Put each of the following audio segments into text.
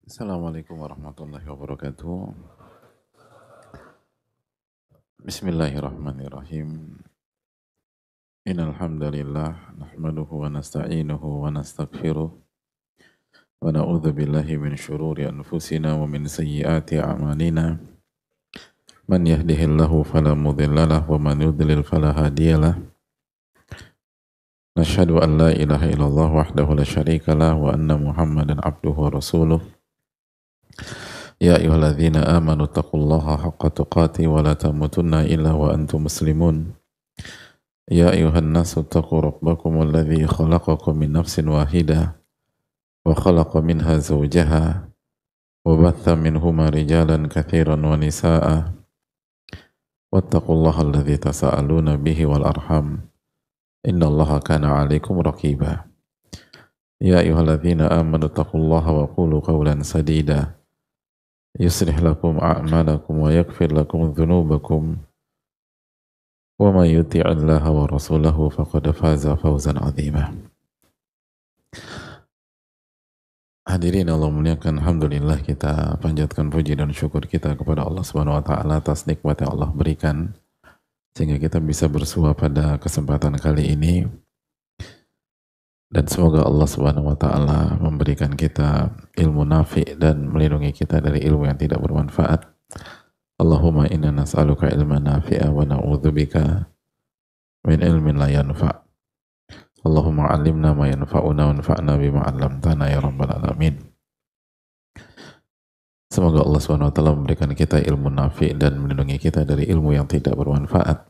Assalamualaikum warahmatullahi wabarakatuh. Bismillahirrahmanirrahim. Innal hamdalillah nahmaduhu wa nasta'inuhu wa nastaghfiruh wa na'udzu billahi min shururi anfusina wa min sayyiati a'malina. Man yahdihillahu fala mudilla lahu wa man yudlil fala hadiyalah. Nashhadu an la ilaha illallah wahdahu la syarika lah wa anna Muhammadan abduhu wa rasuluh. Ya ayyuhalladzina amanu taqullaha haqqa tuqatih wa la tamutunna illa wa antum muslimun. Ya ayyuhan nasu taqu rabbakum alladzi khalaqakum min nafsin wahidah wa khalaqa minha zawjaha wa batha minhuma rijalan katsiran wa nisaa'a wattaqullaha alladzi tasaaluna bihi wal arham innallaha kana 'alaikum raqiba. Ya ayyuhalladzina amanu taqullaha wa qulu qawlan sadida yuslih lakum a'malakum wa yaghfir lakum dhunubakum wa may yuti'illaha wa rasulahu faqad faza fawzan 'azima. Hadirin Allah muliakan, alhamdulillah kita panjatkan puji dan syukur kita kepada Allah Subhanahu wa taala atas nikmat yang Allah berikan sehingga kita bisa bersua pada kesempatan kali ini, dan semoga Allah Subhanahu wa taala memberikan kita ilmu nafi' dan melindungi kita dari ilmu yang tidak bermanfaat. Allahumma inna nas'aluka ilman nafi'a wa na'udzubika min ilmin la yanfa'. Allahumma 'allimna ma yanfa'una wanfa'na bima 'allamtana ya rabbal alamin. Semoga Allah Subhanahu wa taala memberikan kita ilmu nafi' dan melindungi kita dari ilmu yang tidak bermanfaat.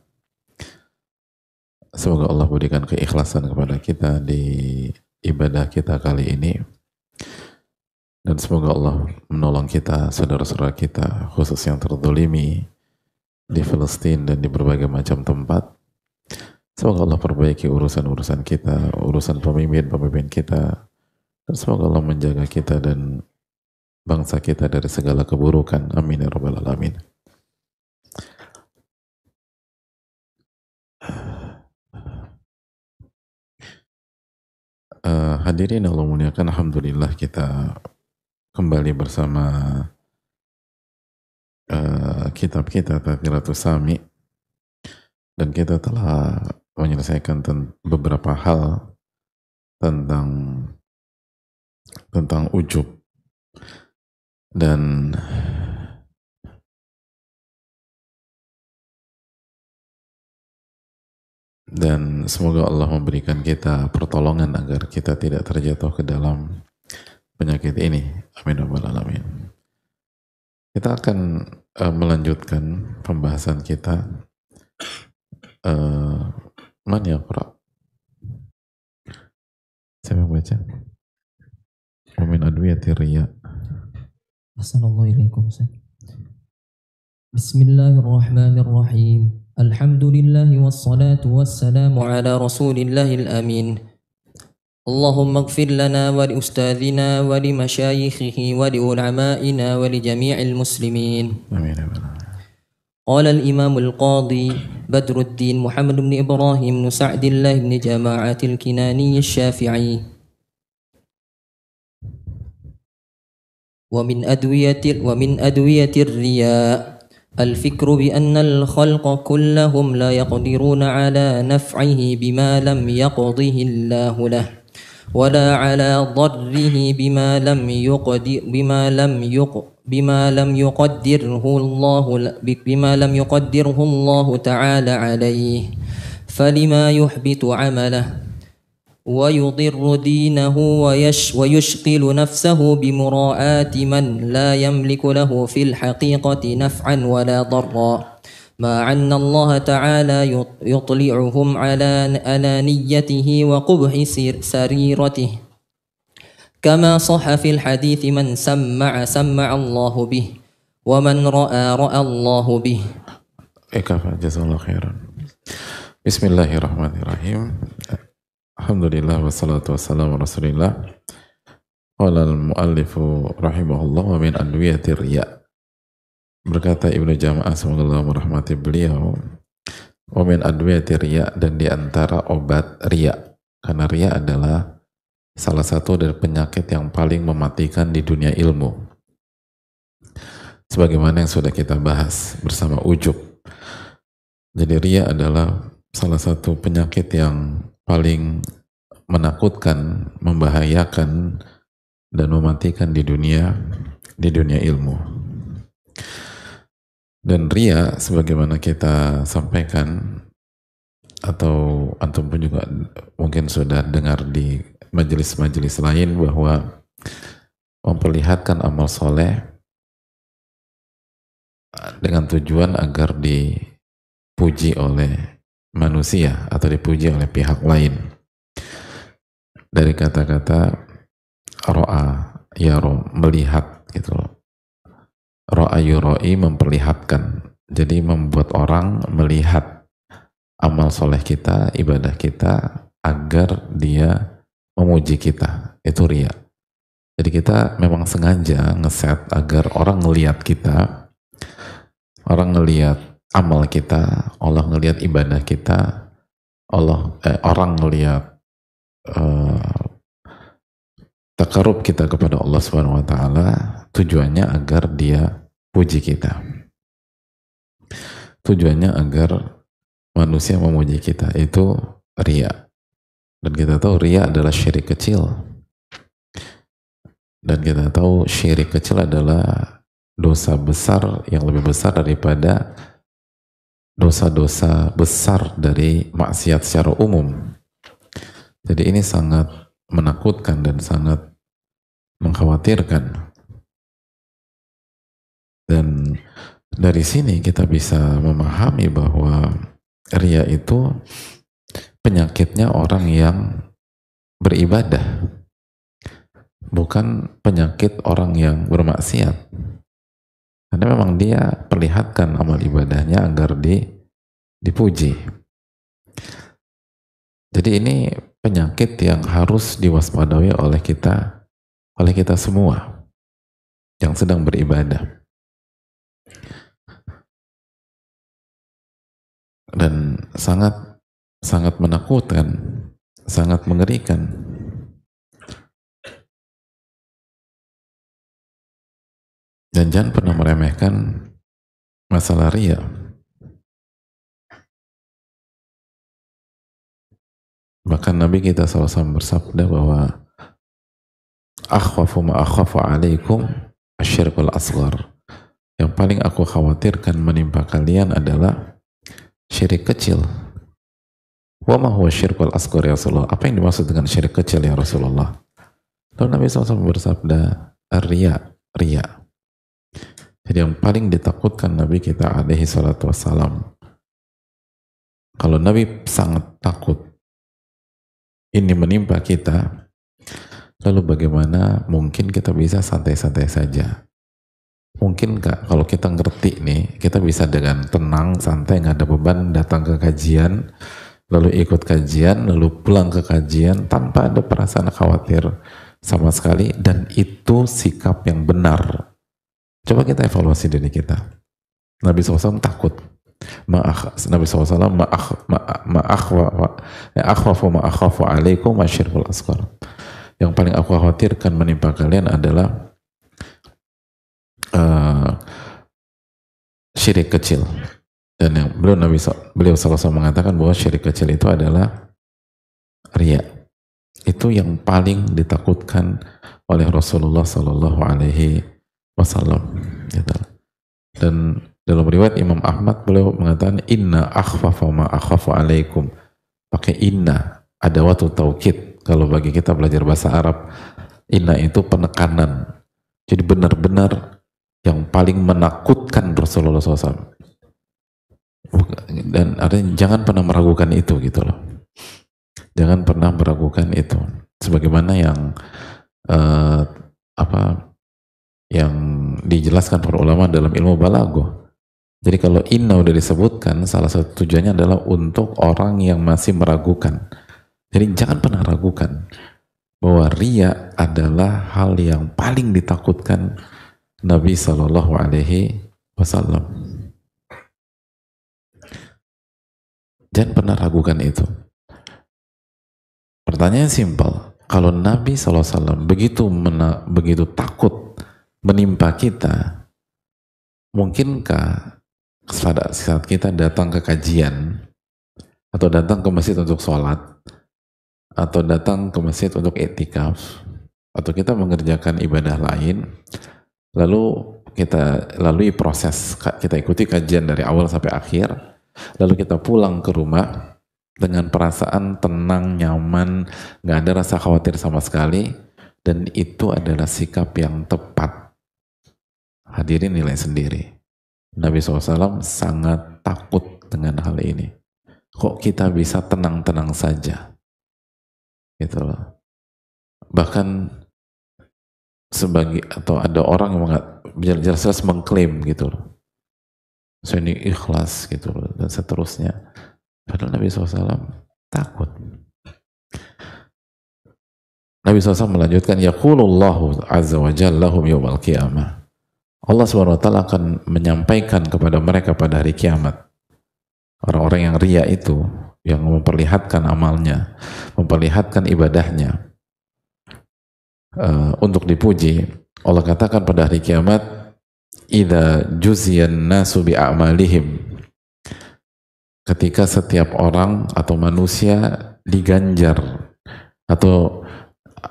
Semoga Allah berikan keikhlasan kepada kita di ibadah kita kali ini, dan semoga Allah menolong kita, saudara-saudara kita khusus yang terzalimi di Palestina dan di berbagai macam tempat. Semoga Allah perbaiki urusan-urusan kita, urusan pemimpin-pemimpin kita, dan semoga Allah menjaga kita dan bangsa kita dari segala keburukan. Amin ya rabbal alamin. Hadirin Allah muliakan, alhamdulillah kita kembali bersama kitab kita Tadhkiratus Sami, dan kita telah menyelesaikan beberapa hal tentang ujub, dan semoga Allah memberikan kita pertolongan agar kita tidak terjatuh ke dalam penyakit ini. Amin ya rabbal alamin. Kita akan melanjutkan pembahasan kita. Man yaqra? Saya mau baca. Wa min adwiyatir riya. Assalamualaikum. Bismillahirrahmanirrahim. Alhamdulillah wassalatu wassalamu ala rasulillahil amin. Allahumma ighfir lana wa li ustadzina wa li masyayikhihi wa li ulama'ina wa li jami'il muslimin. Amin. قال الإمام القاضي بدر الدين محمد بن إبراهيم بن سعد الله بن جماعة الكناني الشافعي: ومن أدوية الرياء الفكر بأن الخلق كلهم لا يقدرون على نفعه بما لم يقضه الله له، ولا على ضره بما لم يقدره الله تعالى عليه، فلما يحبط عمله ويضر دينه ويشغل نفسه بمراعاة من لا يملك له في الحقيقة نفعا ولا ضرا، مع أن الله تعالى يطلعهم على أنانيته وقبح سريرته، كما صح في الحديث: من سمع الله به، ومن رأى الله به. Jazakallahu khairan. Bismillahirrahmanirrahim. Alhamdulillah wassalatu wassalamu ala rasulillah. Qala al-muallifu rahimahullah wa min adwiyatir riya. Berkata Ibnu Jama'ah, semoga Allah merahmati beliau, wa min adwiyatir riya, dan di antara obat riya, karena riya adalah salah satu dari penyakit yang paling mematikan di dunia ilmu. sebagaimana yang sudah kita bahas bersama ujub. Jadi riya adalah salah satu penyakit yang paling menakutkan, membahayakan, dan mematikan di dunia ilmu. Dan riya, sebagaimana kita sampaikan, atau antum pun juga mungkin sudah dengar di majelis-majelis lain, bahwa memperlihatkan amal soleh dengan tujuan agar dipuji oleh manusia atau dipuji oleh pihak lain. Dari kata-kata ro'a yaro, melihat gitu loh. Ro'a yuroi, memperlihatkan. Jadi membuat orang melihat amal soleh kita, ibadah kita, agar dia memuji kita. Itu riya. Jadi kita memang sengaja ngeset agar orang ngelihat kita, orang ngelihat amal kita, Allah ngelihat ibadah kita, orang ngelihat takarub kita kepada Allah Subhanahu wa taala, tujuannya agar dia puji kita. Tujuannya agar manusia memuji kita. Itu riya. Dan kita tahu riya adalah syirik kecil. Dan kita tahu syirik kecil adalah dosa besar yang lebih besar daripada dosa-dosa besar dari maksiat secara umum. Jadi ini sangat menakutkan dan sangat mengkhawatirkan. Dan dari sini kita bisa memahami bahwa riya itu penyakitnya orang yang beribadah, bukan penyakit orang yang bermaksiat. Karena memang dia perlihatkan amal ibadahnya agar dipuji. Jadi ini penyakit yang harus diwaspadai oleh kita semua yang sedang beribadah. Dan sangat menakutkan, sangat mengerikan. Dan jangan pernah meremehkan masalah riya. Bahkan Nabi kita SAW bersabda bahwa akhwafu ma akhwafu alaikum asyirkul asghar. Yang paling aku khawatirkan menimpa kalian adalah syirik kecil. Wa ma huwa syirkul asghar ya Rasulullah? Apa yang dimaksud dengan syirik kecil ya Rasulullah? Lalu Nabi SAW bersabda, riya. Jadi yang paling ditakutkan Nabi kita alaihi salatu wassalam, kalau Nabi sangat takut ini menimpa kita, lalu bagaimana mungkin kita bisa santai-santai saja? Mungkin nggak kalau kita ngerti nih, kita bisa dengan tenang, santai, nggak ada beban, datang ke kajian, lalu ikut kajian, lalu pulang ke kajian tanpa ada perasaan khawatir sama sekali, dan itu sikap yang benar. Coba kita evaluasi diri kita. Nabi SAW takut. Nabi SAW akhwafu alaikum asyirkul asghar. Yang paling aku khawatirkan menimpa kalian adalah syirik kecil. Dan yang beliau SAW mengatakan bahwa syirik kecil itu adalah riya. Itu yang paling ditakutkan oleh Rasulullah Sallallahu Alaihi Wasallam. Dan dalam riwayat Imam Ahmad beliau mengatakan inna akhwafa ma akhwafu alaikum. Pakai inna, ada waktu taukid. Kalau bagi kita belajar bahasa Arab, inna itu penekanan. Jadi benar-benar yang paling menakutkan Rasulullah SAW. Dan artinya jangan pernah meragukan itu gitu loh. Jangan pernah meragukan itu. Sebagaimana yang yang dijelaskan para ulama dalam ilmu balaghah. Jadi kalau inna udah disebutkan, salah satu tujuannya adalah untuk orang yang masih meragukan. Jadi jangan pernah ragukan bahwa riya adalah hal yang paling ditakutkan Nabi Shallallahu Alaihi Wasallam. Jangan pernah ragukan itu. Pertanyaan simpel, kalau Nabi SAW begitu takut menimpa kita, mungkinkah pada saat kita datang ke kajian atau datang ke masjid untuk sholat atau datang ke masjid untuk iktikaf atau kita mengerjakan ibadah lain, lalu kita lalui proses, kita ikuti kajian dari awal sampai akhir, lalu kita pulang ke rumah dengan perasaan tenang, nyaman, nggak ada rasa khawatir sama sekali, dan itu adalah sikap yang tepat. Hadirin nilai sendiri. Nabi SAW sangat takut dengan hal ini. Kok kita bisa tenang-tenang saja? Gitu loh. Bahkan atau ada orang yang jelas-jelas mengklaim gitu loh. Saya ini ikhlas gitu loh, dan seterusnya. Padahal Nabi SAW takut. Nabi SAW melanjutkan, yaqulullahu azza wa jalla lahum yawmal qiyamah. Allah SWT akan menyampaikan kepada mereka pada hari kiamat. Orang-orang yang riya itu, yang memperlihatkan amalnya, memperlihatkan ibadahnya, untuk dipuji, Allah katakan pada hari kiamat, idza juziyan nasu bi a'malihim, ketika setiap orang atau manusia diganjar, atau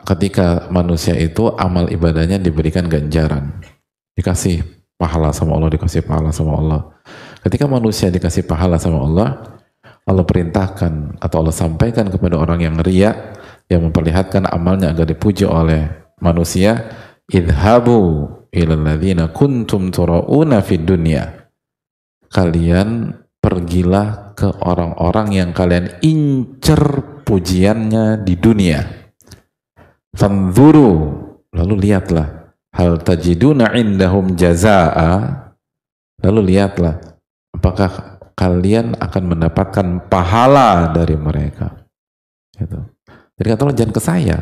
ketika manusia itu amal ibadahnya diberikan ganjaran, dikasih pahala sama Allah, dikasih pahala sama Allah. Ketika manusia dikasih pahala sama Allah, Allah perintahkan atau Allah sampaikan kepada orang yang riya, yang memperlihatkan amalnya agar dipuji oleh manusia, idhabu ilal ladzina kuntum turauna fid dunya, kalian pergilah ke orang-orang yang kalian incer pujiannya di dunia. Fanzuru, lalu lihatlah, hal tajiduna indahum jazaa, lalu lihatlah apakah kalian akan mendapatkan pahala dari mereka. Gitu. Jadi kata Allah, jangan ke saya.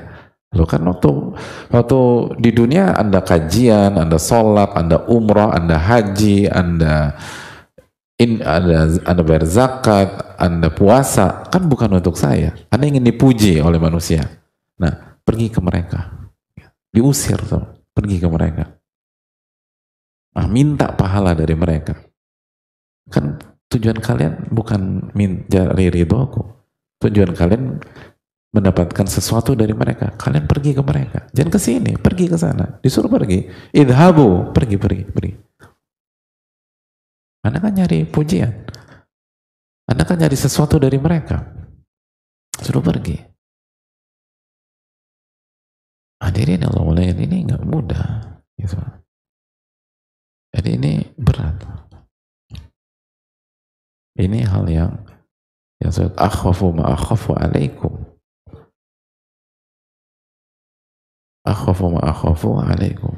Loh, kan waktu di dunia Anda kajian, Anda sholat, Anda umrah, Anda haji, Anda bayar zakat, Anda puasa, kan bukan untuk saya. Anda ingin dipuji oleh manusia. Nah, pergi ke mereka. Diusir tuh, pergi ke mereka. Nah, minta pahala dari mereka. Kan tujuan kalian bukan mencari ridhoku. Tujuan kalian mendapatkan sesuatu dari mereka. Kalian pergi ke mereka. Jangan ke sini, pergi ke sana. Disuruh pergi. Idhabu, pergi. Anda kan nyari pujian. Anda kan nyari sesuatu dari mereka. Suruh pergi. Hadirin Allah muliakan, ini nggak mudah. Gitu. Jadi ini berat. Ini hal yang saya akhafu ma akhafu alaikum. Akhafu ma akhafu alaikum.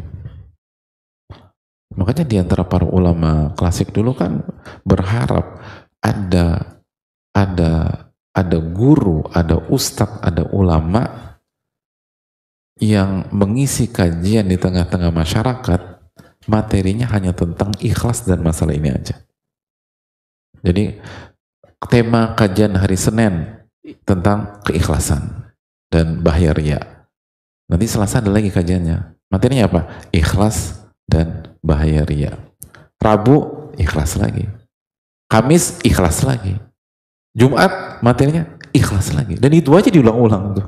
Makanya di antara para ulama klasik dulu kan berharap ada guru, ada ustadz, ada ulama yang mengisi kajian di tengah-tengah masyarakat, materinya hanya tentang ikhlas dan masalah ini aja. Jadi tema kajian hari Senin tentang keikhlasan dan bahaya riya. Nanti Selasa ada lagi kajiannya. Materinya apa? Ikhlas dan bahaya riya. Rabu ikhlas lagi. Kamis ikhlas lagi. Jumat materinya ikhlas lagi. Dan itu aja diulang-ulang tuh.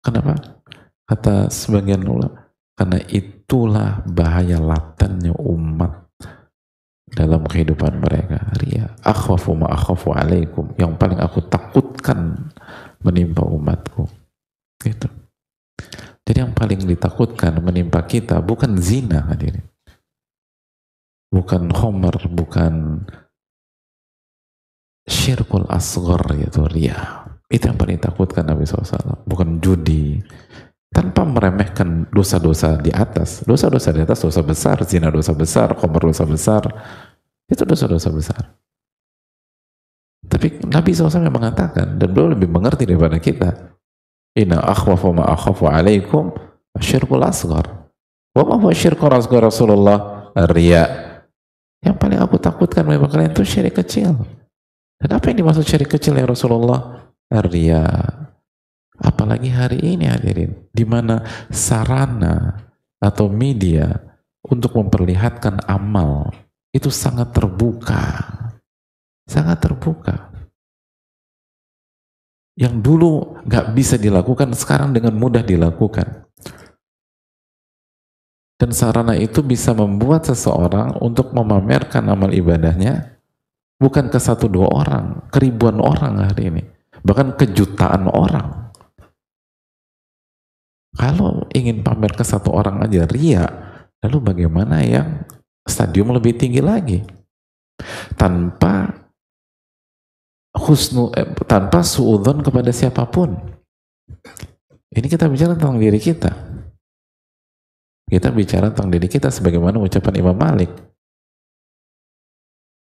Kenapa? Kata sebagian ulama, karena itulah bahaya latennya umat dalam kehidupan mereka. Riya. Akhwafu ma akhwafu alaikum. Yang paling aku takutkan menimpa umatku. Gitu. Jadi yang paling ditakutkan menimpa kita bukan zina, hadirin. Bukan khomer, bukan syirkul asghar, yaitu riya. Itu yang paling ditakutkan Nabi SAW. Bukan judi. Tanpa meremehkan dosa-dosa di atas. Dosa-dosa di atas dosa besar. Zina dosa besar, khomer dosa besar. Itu dosa-dosa besar. Tapi Nabi SAW yang mengatakan, dan beliau lebih mengerti daripada kita, inna akhwafu ma akhwafu alaikum syirkul asghar. Wa ma huwa syirkul asghar Rasulullah? Riya. Yang paling aku takutkan memang kalian itu syirik kecil. Dan apa yang dimaksud syirik kecil ya Rasulullah? Riya. Apalagi hari ini hadirin, di mana sarana atau media untuk memperlihatkan amal itu sangat terbuka. Sangat terbuka. Yang dulu nggak bisa dilakukan, sekarang dengan mudah dilakukan. Dan sarana itu bisa membuat seseorang untuk memamerkan amal ibadahnya bukan ke satu dua orang, ke ribuan orang hari ini. Bahkan ke jutaan orang. Kalau ingin pamer ke satu orang aja ria, lalu bagaimana yang stadium lebih tinggi lagi? Tanpa tanpa suudzon kepada siapapun. Ini kita bicara tentang diri kita. Kita bicara tentang diri kita sebagaimana ucapan Imam Malik.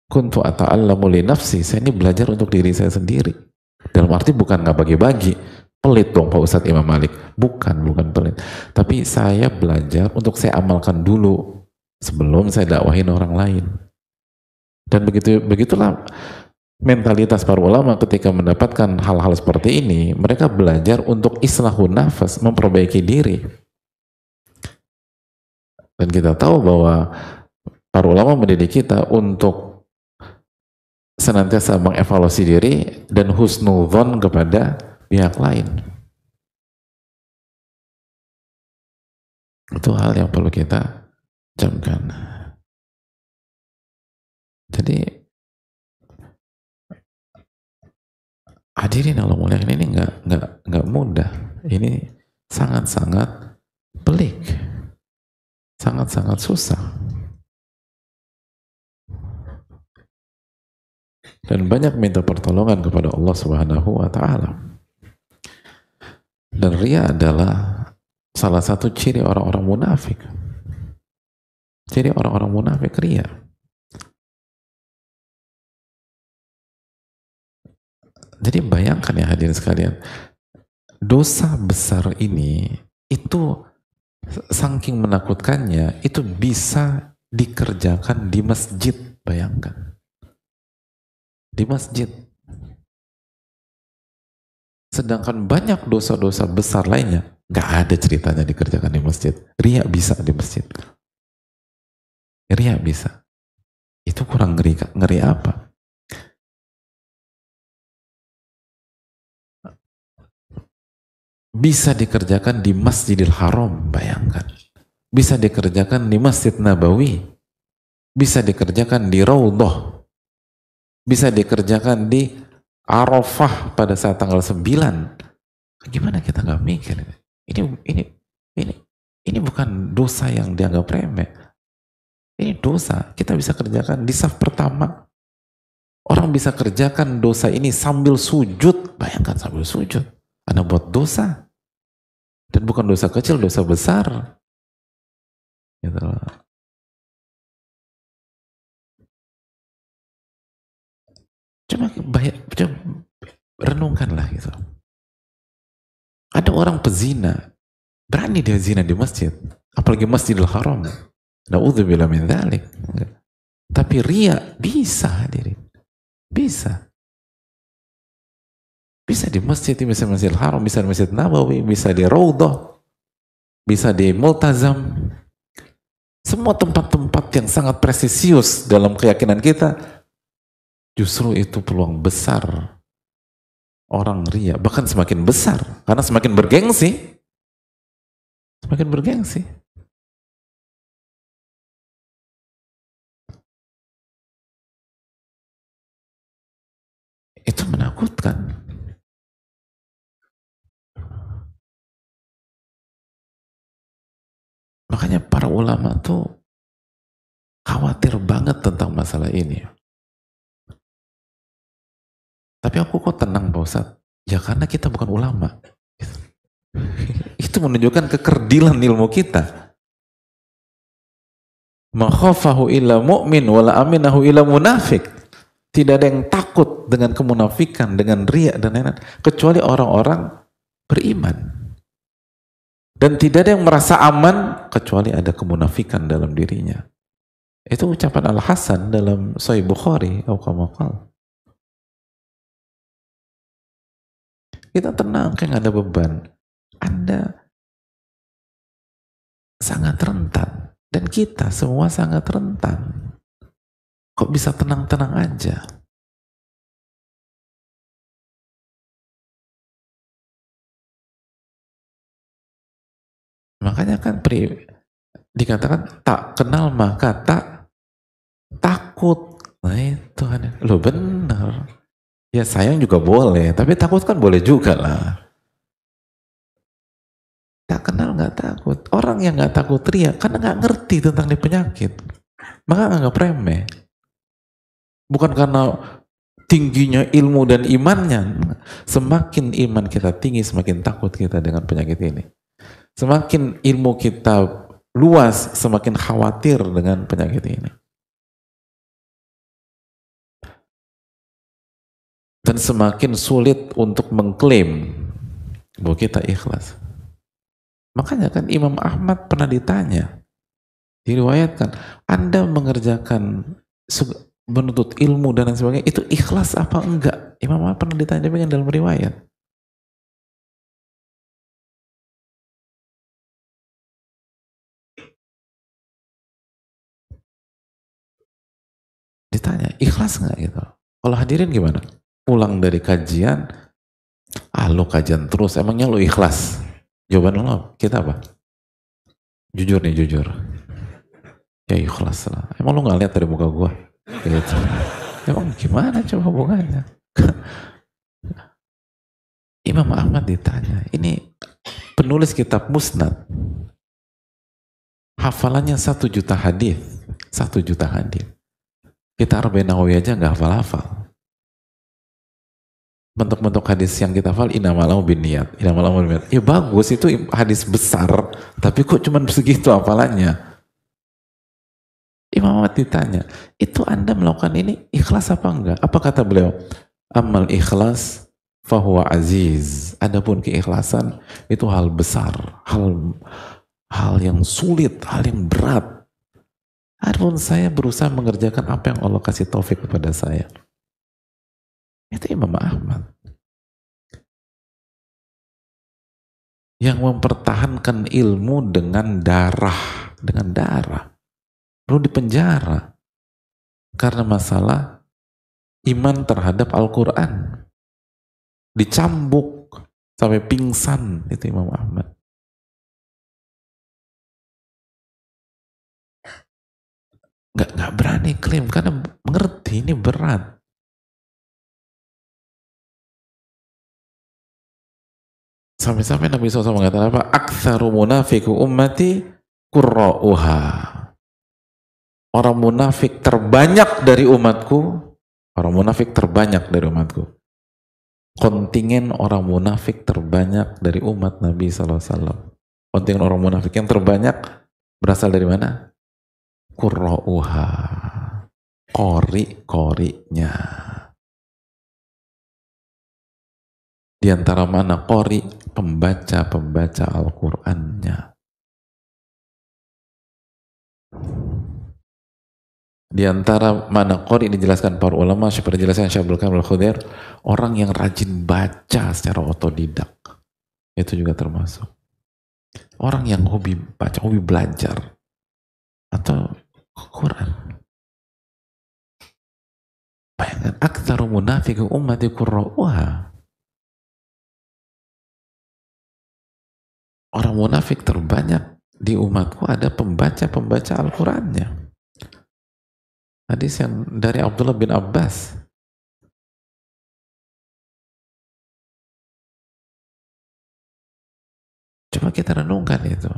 Kuntu ata'allamu li nafsi, saya ini belajar untuk diri saya sendiri. Dalam arti bukan nggak bagi-bagi, pelit dong Pak Ustadz Imam Malik. Bukan pelit. Tapi saya belajar untuk saya amalkan dulu sebelum saya dakwahin orang lain. Dan begitulah mentalitas para ulama ketika mendapatkan hal-hal seperti ini. Mereka belajar untuk islahun nafas, memperbaiki diri. Dan kita tahu bahwa para ulama mendidik kita untuk senantiasa mengevaluasi diri dan husnudzon kepada pihak lain. Itu hal yang perlu kita camkan. Jadi hadirin Allah muliakan, ini nggak mudah. Ini sangat-sangat pelik, sangat-sangat susah. Dan banyak minta pertolongan kepada Allah Subhanahu wa Ta'ala. Dan riya adalah salah satu ciri orang-orang munafik. Ciri orang-orang munafik riya. Jadi bayangkan ya hadirin sekalian, dosa besar ini itu saking menakutkannya, itu bisa dikerjakan di masjid, bayangkan. Di masjid. Sedangkan banyak dosa-dosa besar lainnya nggak ada ceritanya dikerjakan di masjid. Riya bisa di masjid. Riya bisa. Itu kurang ngeri apa? Bisa dikerjakan di Masjidil Haram, bayangkan. Bisa dikerjakan di Masjid Nabawi. Bisa dikerjakan di Raudhah. Bisa dikerjakan di Arafah pada saat tanggal 9. Gimana kita nggak mikir? Ini bukan dosa yang dianggap remeh. Ini dosa. Kita bisa kerjakan di saf pertama. Orang bisa kerjakan dosa ini sambil sujud. Bayangkan sambil sujud. Anda buat dosa. Dan bukan dosa kecil, dosa besar. Gitu loh. Coba renungkanlah gitu. Ada orang pezina, berani dia zina di masjid, apalagi Masjidil Haram. Na'udzubillah min dzalik. Tapi riya bisa hadirin. Bisa. Bisa di masjid, bisa di Masjidil Haram, bisa di Masjid Nabawi, bisa di Raudhah, bisa di Multazam. Semua tempat-tempat yang sangat presisius dalam keyakinan kita, justru itu peluang besar orang riya, bahkan semakin besar karena semakin bergengsi. Semakin bergengsi. Itu menakutkan. Makanya para ulama tuh khawatir banget tentang masalah ini. Tapi aku kok tenang Pak Ustadz? Ya karena kita bukan ulama. Itu menunjukkan kekerdilan ilmu kita. Ma khafahu illa mu'min wala aminahu illa munafik. Tidak ada yang takut dengan kemunafikan, dengan riya dan lain-lain, kecuali orang-orang beriman. Dan tidak ada yang merasa aman kecuali ada kemunafikan dalam dirinya. Itu ucapan Al-Hasan dalam Sahih Bukhari. Kita tenang, kayak gak ada beban. Anda sangat rentan. Dan kita semua sangat rentan. Kok bisa tenang-tenang aja? Makanya kan dikatakan tak kenal maka tak takut. Nah itu kan, lo benar. Ya sayang juga boleh, tapi takut kan boleh juga lah. Tak kenal nggak takut. Orang yang nggak takut teriak karena nggak ngerti tentang nih penyakit, maka nganggap remeh. Bukan karena tingginya ilmu dan imannya. Semakin iman kita tinggi, semakin takut kita dengan penyakit ini. Semakin ilmu kita luas, semakin khawatir dengan penyakit ini. Dan semakin sulit untuk mengklaim bahwa kita ikhlas. Makanya kan Imam Ahmad pernah ditanya, diriwayatkan, Anda mengerjakan menuntut ilmu dan lain sebagainya, itu ikhlas apa enggak? Imam Ahmad pernah ditanya dalam riwayat. Ditanya, ikhlas nggak gitu? Kalau hadirin gimana? Pulang dari kajian, lo kajian terus, emangnya lo ikhlas? Jawaban lo, kita apa? Jujur nih, jujur. Ya ikhlas lah. Emang lo nggak lihat dari muka gua? Gitu. Emang gimana coba hubungannya? Imam Ahmad ditanya, ini penulis kitab Musnad, hafalannya 1 juta hadis, 1 juta hadis. Kita Arba'in Nawawi aja nggak hafal-hafal. Bentuk-bentuk hadis yang kita hafal, innamal a'malu binniyat, innamal a'malu binniyat. Ya bagus, itu hadis besar, tapi kok cuma segitu hafalannya? Imam Ahmad ditanya, itu Anda melakukan ini ikhlas apa enggak? Apa kata beliau? Amal ikhlas fahuwa aziz. Adapun keikhlasan itu hal besar, hal yang sulit, hal yang berat. Adapun saya berusaha mengerjakan apa yang Allah kasih taufik kepada saya. Itu Imam Ahmad yang mempertahankan ilmu dengan darah, lalu dipenjara karena masalah iman terhadap Al-Quran, dicambuk sampai pingsan. Itu Imam Ahmad. Nggak berani klaim karena mengerti ini berat. Sampai-sampai Nabi SAW mengatakan apa? Aktsaru munafiku ummati qurra'uha. Orang munafik terbanyak dari umatku, kontingen orang munafik terbanyak dari umat Nabi SAW. Kontingen orang munafik yang terbanyak berasal dari mana? Qurra'uha, qori-qorinya. Di antara mana qori? Pembaca Al-Qur'annya. Di antara mana qori dijelaskan para ulama, seperti dijelaskan Syekh Abdul Qadir Al-Khudair, orang yang rajin baca secara otodidak. Itu juga termasuk. Orang yang hobi baca, hobi belajar. Atau Quran. Bayangkan, aktsaru munafiqu ummati qurra'uha. Orang munafik terbanyak di umatku ada pembaca Al-Qurannya. Hadis yang dari Abdullah bin Abbas. Coba kita renungkan itu.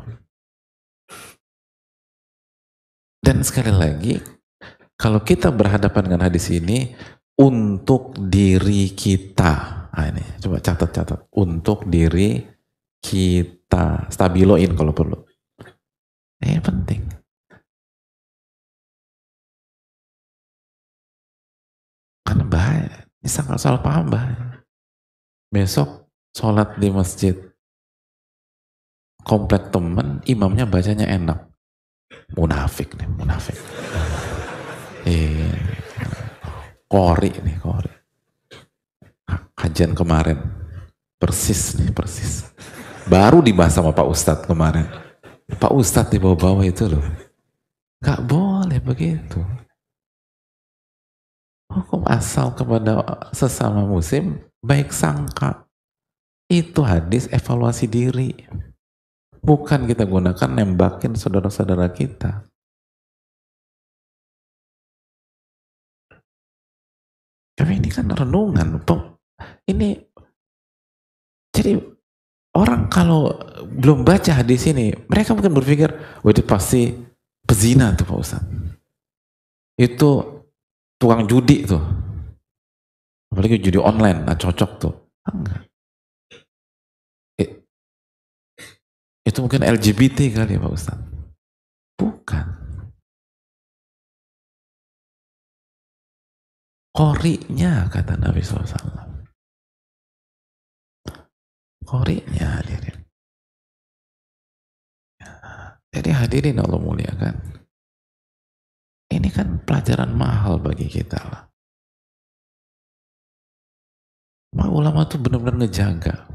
Dan sekali lagi, kalau kita berhadapan dengan hadis ini, untuk diri kita. Nah ini, coba catat. Untuk diri kita. Stabiloin kalau perlu. Ini penting. Karena bahaya. Ini sangat salah paham bahaya. Besok sholat di masjid komplek temen, imamnya bacanya enak. Munafik. Qori. Kajian kemarin. Persis. Baru dibahas sama Pak Ustadz kemarin. Pak Ustadz di bawah-bawah itu loh. Gak boleh begitu. Hukum asal kepada sesama muslim baik sangka. Itu hadis evaluasi diri. Bukan kita gunakan nembakin saudara-saudara kita. Tapi ini kan renungan. Ini jadi orang kalau belum baca hadis ini, mereka mungkin berpikir, wah itu pasti pezina tuh Pak Ustaz. Itu tukang judi tuh. Apalagi judi online, nah cocok tuh. Enggak. Itu mungkin LGBT kali ya Pak Ustaz. Bukan. Qori'nya kata Nabi SAW. Qori'nya hadirin. Jadi hadirin Allah muliakan. Ini kan pelajaran mahal bagi kita lah. Ulama tuh benar-benar ngejaga.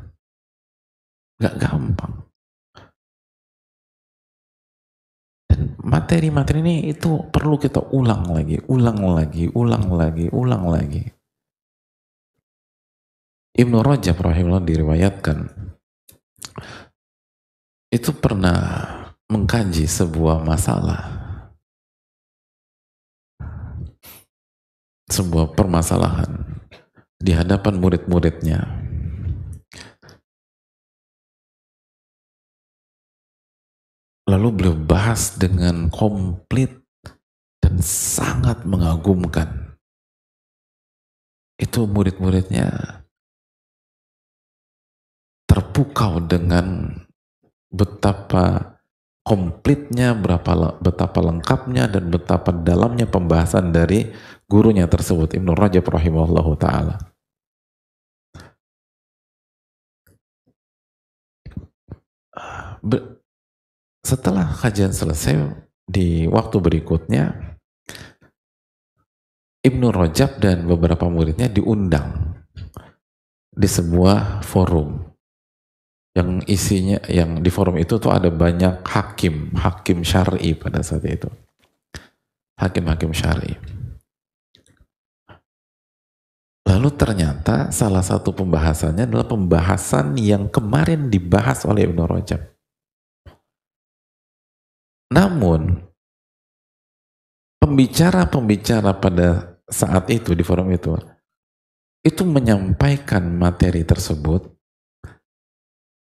Gak gampang. Dan materi-materi ini itu perlu kita ulang lagi. Ibnu Rajab rahimahullah diriwayatkan itu pernah mengkaji sebuah masalah, sebuah permasalahan di hadapan murid-muridnya. Lalu beliau bahas dengan komplit dan sangat mengagumkan. Itu murid-muridnya terpukau dengan betapa komplitnya, betapa lengkapnya dan betapa dalamnya pembahasan dari gurunya tersebut, Ibnu Rajab rahimahullahu ta'ala. Setelah kajian selesai, di waktu berikutnya Ibnu Rajab dan beberapa muridnya diundang di sebuah forum yang isinya, yang di forum itu tuh ada banyak hakim syar'i pada saat itu, hakim syar'i. Lalu ternyata salah satu pembahasannya adalah pembahasan yang kemarin dibahas oleh Ibnu Rajab. Namun pembicara pada saat itu di forum itu menyampaikan materi tersebut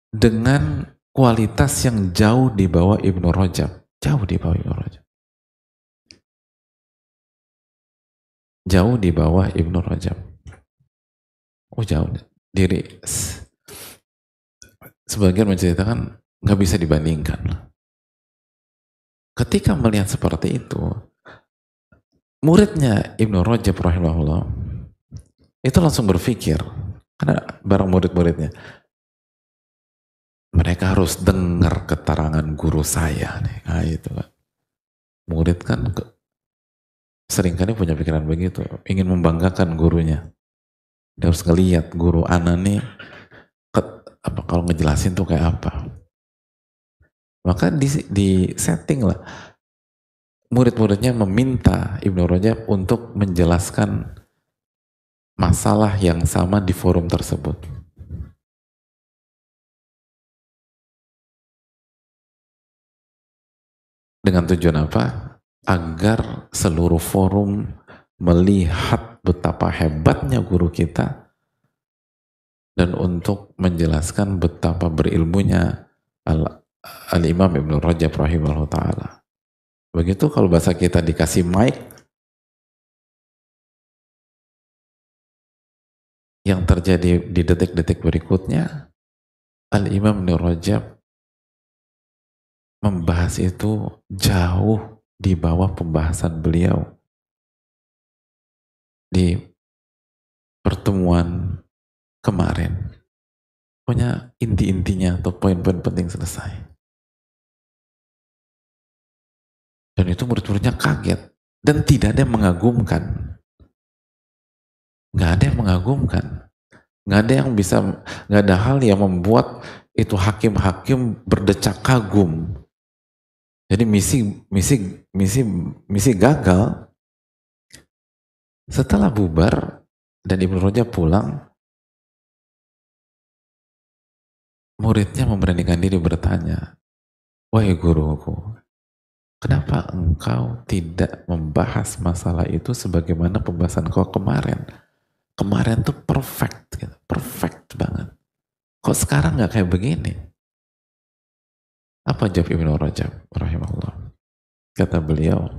dengan kualitas yang jauh di bawah Ibnu Rajab, jauh di bawah Ibnu Rajab. Oh jauh, sebagian menceritakan nggak bisa dibandingkan. Ketika melihat seperti itu, muridnya Ibnu Rajab rahimahullah itu langsung berpikir, karena bareng murid-muridnya, mereka harus dengar keterangan guru saya nih. Nah, itu kan. Murid kan seringkali punya pikiran begitu, ingin membanggakan gurunya. Dia harus ngelihat guru anak nih kalau ngejelasin tuh kayak apa. Maka di setting lah, murid-muridnya meminta Ibnu Rajab untuk menjelaskan masalah yang sama di forum tersebut. Dengan tujuan apa? Agar seluruh forum melihat betapa hebatnya guru kita dan untuk menjelaskan betapa berilmunya Al-Imam Ibnu Rajab rahimahullah ta'ala. Begitu kalau bahasa kita dikasih mic, yang terjadi di detik-detik berikutnya, Al-Imam Ibnu Rajab membahas itu jauh di bawah pembahasan beliau di pertemuan kemarin. Pokoknya inti-intinya atau poin-poin penting selesai. Dan itu murid-muridnya kaget dan tidak ada yang mengagumkan. Nggak ada yang mengagumkan. Nggak ada yang bisa, nggak ada hal yang membuat itu hakim-hakim berdecak kagum. Jadi misi gagal. Setelah bubar dan Ibnu Rajab pulang, muridnya memberanikan diri bertanya, wahai guruku, kenapa engkau tidak membahas masalah itu sebagaimana pembahasan kau kemarin? Kemarin tuh perfect, gitu. Perfect banget. Kok sekarang nggak kayak begini? Apa jawab Ibnu Rajab rahimahullah? Kata beliau,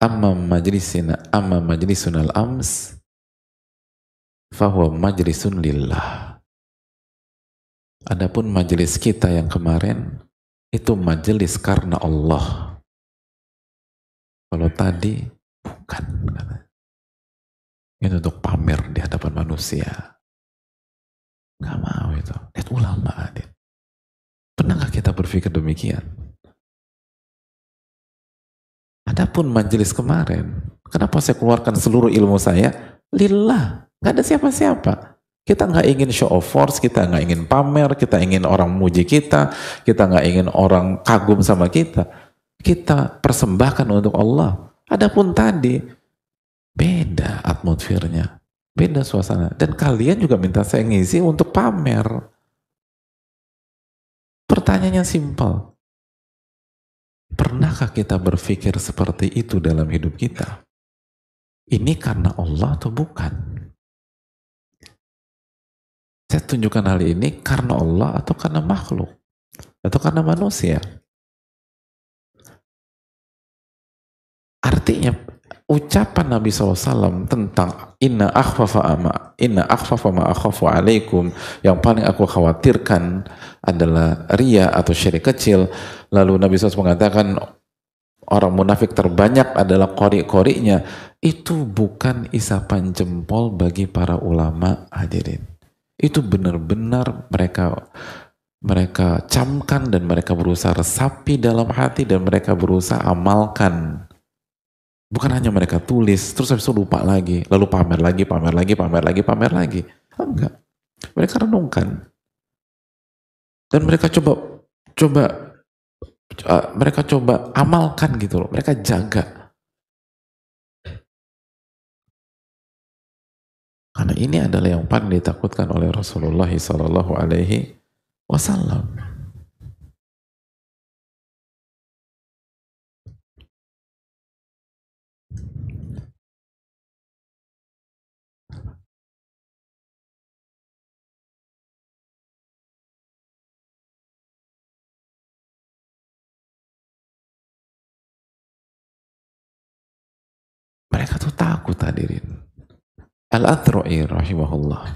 amma majlisunal ams fahuwa majlisun lillah. Adapun majelis kita yang kemarin itu majelis karena Allah. Kalau tadi bukan, itu untuk pamer di hadapan manusia. Gak mau itu. Lihat ulama adil. Pernahkah kita berpikir demikian? Adapun majelis kemarin, kenapa saya keluarkan seluruh ilmu saya? Lillah, gak ada siapa-siapa. Kita nggak ingin show of force, kita nggak ingin pamer, kita ingin orang muji kita nggak ingin orang kagum sama kita. Kita persembahkan untuk Allah. Adapun tadi, beda atmosfernya, beda suasana. Dan kalian juga minta saya ngisi untuk pamer. Pertanyaannya simpel. Pernahkah kita berpikir seperti itu dalam hidup kita? Ini karena Allah atau bukan? Saya tunjukkan hal ini karena Allah atau karena makhluk? Atau karena manusia? Artinya, ucapan Nabi SAW tentang inna akhfafa ma akhafu alaikum, yang paling aku khawatirkan adalah ria atau syirik kecil. Lalu Nabi SAW mengatakan orang munafik terbanyak adalah qori-qorinya. Itu bukan isapan jempol bagi para ulama hadirin. Itu benar-benar mereka camkan dan mereka berusaha resapi dalam hati dan mereka berusaha amalkan. Bukan hanya mereka tulis, terus habis itu lupa lagi, lalu pamer lagi. Enggak. Mereka renungkan. Dan mereka coba amalkan gitu loh. Mereka jaga. Karena ini adalah yang paling ditakutkan oleh Rasulullah Sallallahu Alaihi Wasallam. Mereka tuh takut hadirin. Al-Athra'i rahimahullah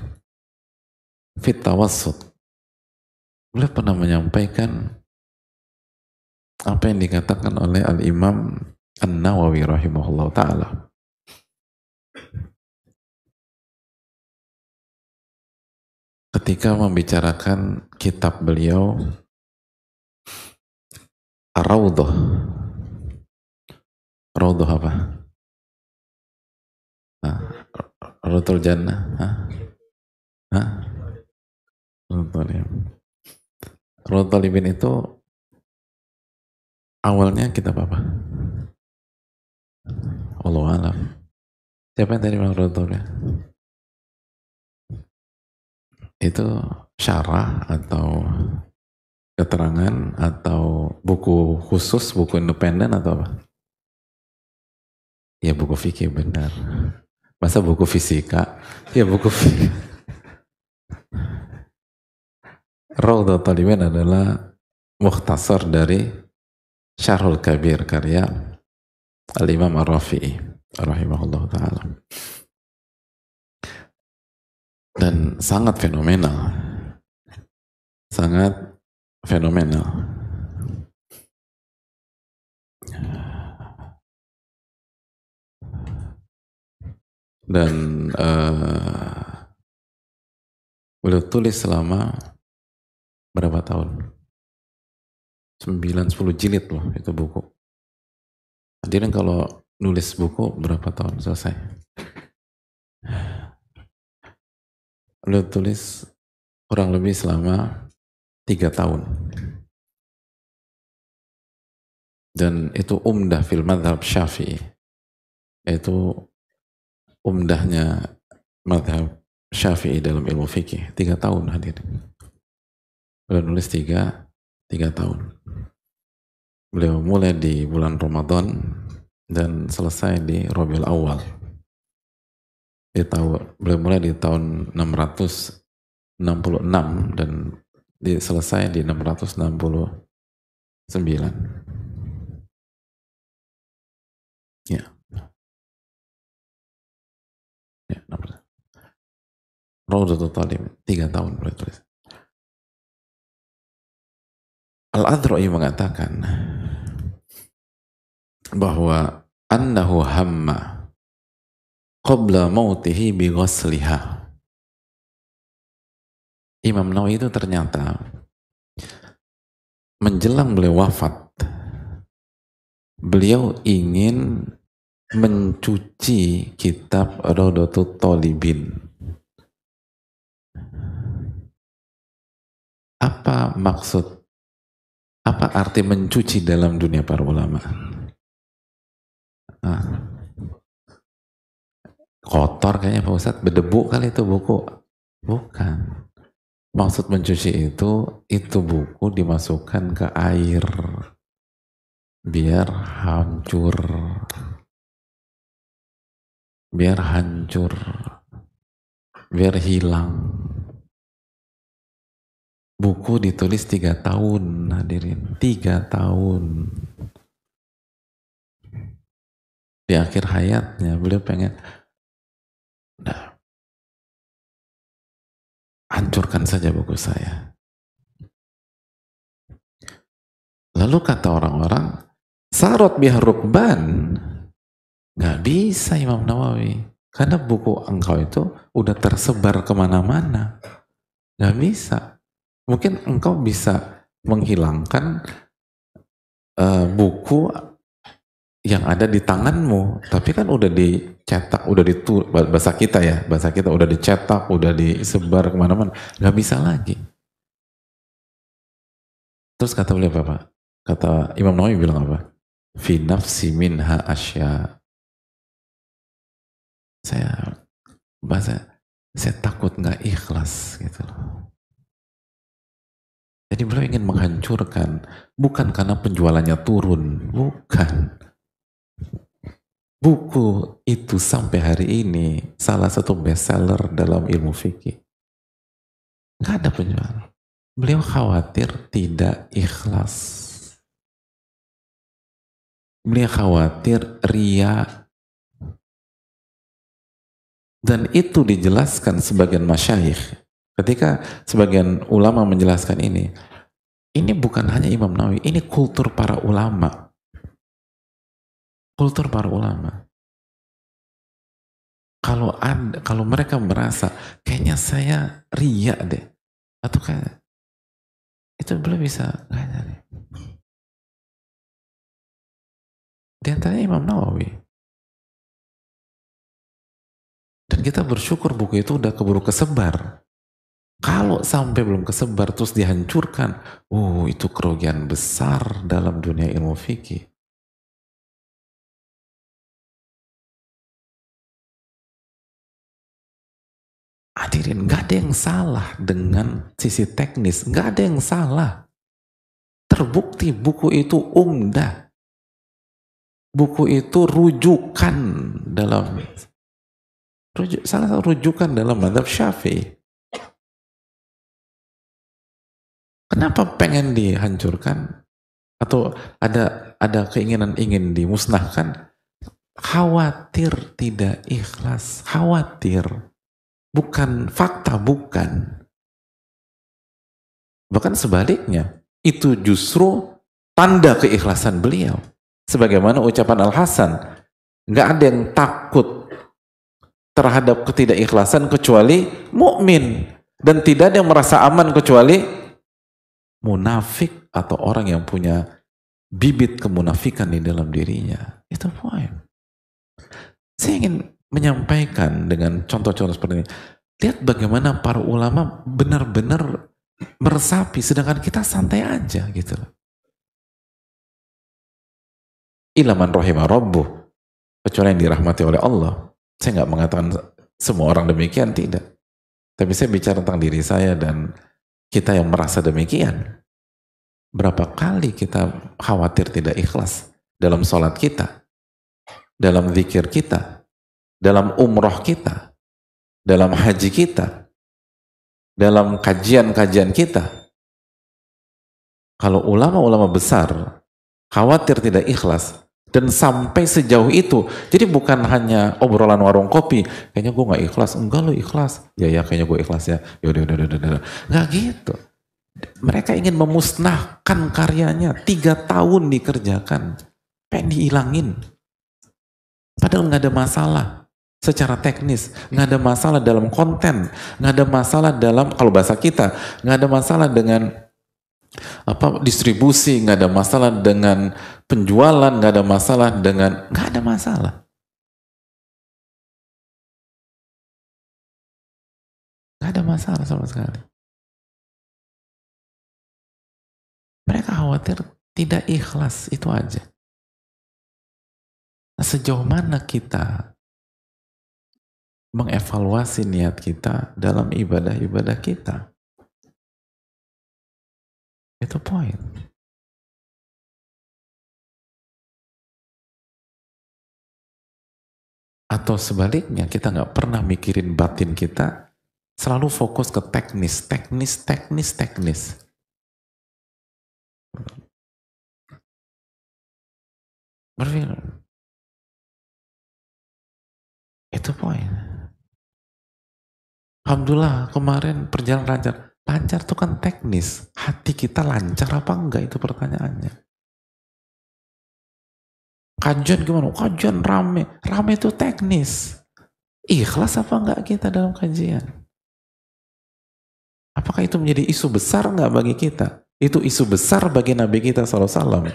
fit tawassut, beliau pernah menyampaikan apa yang dikatakan oleh Al-Imam An-Nawawi rahimahullah ta'ala. Ketika membicarakan kitab beliau Ar-Rawdah. Rawdah apa? Rawdatul Jannah. Rawdatul Talibin itu awalnya kitab apa? Wallahu alam. Siapa yang tadi bilang Rawdatul? Itu syarah atau keterangan atau buku khusus, buku independen atau apa? Ya buku fikih benar. Masa buku fisika? Ya buku fisika. Rawdatul Talibin adalah mukhtasar dari Syarhul Kabir karya Al-Imam Ar-Rafi'i rahimahullah ta'ala. Dan sangat fenomenal. Sangat fenomenal. Dan beliau tulis selama berapa tahun? 9-10 jilid loh itu buku. Hadirin kalau nulis buku berapa tahun selesai? Beliau tulis kurang lebih selama 3 tahun. dan itu umdah fil madhab syafi'i, itu umdahnya madhab syafi'i dalam ilmu fikih. 3 tahun hadir, beliau nulis tiga tahun. Beliau mulai di bulan Ramadan dan selesai di Rabiul Awal. Beliau mulai di tahun 666 dan selesai di 669. Ya. Ya, Rawdatul Talib, 3 tahun beliau tulis. Al-Adhra'i mengatakan bahwa annahu hamma qabla mautihi bi ghasliha. Imam Nawawi itu ternyata menjelang beliau wafat, beliau ingin mencuci kitab Rawdatul Talibin. Apa maksud, apa arti mencuci dalam dunia para ulama? Kotor kayaknya Pak Ustadz, berdebu kali itu buku. Bukan. Maksud mencuci itu buku dimasukkan ke air biar hancur, biar hilang. Buku ditulis 3 tahun, hadirin, 3 tahun. Di akhir hayatnya beliau pengen, nah, hancurkan saja buku saya. Lalu kata orang-orang, sarot biha rukban, nggak bisa Imam Nawawi, karena buku engkau itu udah tersebar kemana-mana, nggak bisa. Mungkin engkau bisa menghilangkan buku yang ada di tanganmu, tapi kan udah dicetak, udah bahasa kita udah dicetak, udah disebar kemana-mana, nggak bisa lagi. Terus kata beliau apa? Kata Imam Nawawi bilang apa? Fi nafsi minha asya. Saya takut nggak ikhlas gitu loh. Jadi beliau ingin menghancurkan, bukan karena penjualannya turun, bukan. Buku itu sampai hari ini salah satu bestseller dalam ilmu fikih. Nggak ada penjual. Beliau khawatir tidak ikhlas. Beliau khawatir ria. Dan itu dijelaskan sebagian masyayikh. Ketika sebagian ulama menjelaskan ini bukan hanya Imam Nawawi, ini kultur para ulama. Kultur para ulama. Kalau mereka merasa kayaknya saya ria deh, atau kayak itu belum bisa ngajarin. Di antaranya Imam Nawawi. Dan kita bersyukur buku itu udah keburu kesebar. Kalau sampai belum kesebar terus dihancurkan, itu kerugian besar dalam dunia ilmu fikih. Hadirin, gak ada yang salah dengan sisi teknis, gak ada yang salah. Terbukti buku itu umdah. Buku itu rujukan dalam salah satu rujukan dalam mazhab Syafi'i. Kenapa pengen dihancurkan? Atau ada keinginan ingin dimusnahkan? Khawatir tidak ikhlas, khawatir. Bukan fakta, bukan. Bahkan sebaliknya, itu justru tanda keikhlasan beliau. Sebagaimana ucapan Al-Hasan, nggak ada yang takut terhadap ketidakikhlasan kecuali mukmin, dan tidak ada yang merasa aman kecuali munafik atau orang yang punya bibit kemunafikan di dalam dirinya. Itu poin. Saya ingin menyampaikan dengan contoh-contoh seperti ini. Lihat bagaimana para ulama benar-benar meresapi, sedangkan kita santai aja gitu. illa man rahimah rabbuh, kecuali yang dirahmati oleh Allah. Saya nggak mengatakan semua orang demikian, tidak. Tapi saya bicara tentang diri saya dan kita yang merasa demikian. Berapa kali kita khawatir tidak ikhlas dalam sholat kita, dalam zikir kita, dalam umroh kita, dalam haji kita, dalam kajian-kajian kita. Kalau ulama-ulama besar khawatir tidak ikhlas, dan sampai sejauh itu, jadi bukan hanya obrolan warung kopi, kayaknya gue gak ikhlas, enggak lo ikhlas, ya kayaknya gue ikhlas ya, yaudah, nggak gitu. Mereka ingin memusnahkan karyanya, 3 tahun dikerjakan, pengen dihilangin. Padahal nggak ada masalah secara teknis, nggak ada masalah dalam konten, nggak ada masalah dalam, kalau bahasa kita, nggak ada masalah dengan distribusi, nggak ada masalah dengan penjualan, nggak ada masalah dengan, nggak ada masalah. Nggak ada masalah sama sekali. Mereka khawatir tidak ikhlas, itu aja. Nah, sejauh mana kita mengevaluasi niat kita dalam ibadah-ibadah kita? Itu poin. Atau sebaliknya, kita nggak pernah mikirin batin kita, selalu fokus ke teknis. Berfilm. Itu poin. Alhamdulillah kemarin perjalanan lancar. Lancar itu kan teknis. Hati kita lancar apa enggak, itu pertanyaannya. Kajian gimana? Kajian rame. Rame itu teknis. Ikhlas apa enggak kita dalam kajian? Apakah itu menjadi isu besar enggak bagi kita? Itu isu besar bagi Nabi kita SAW.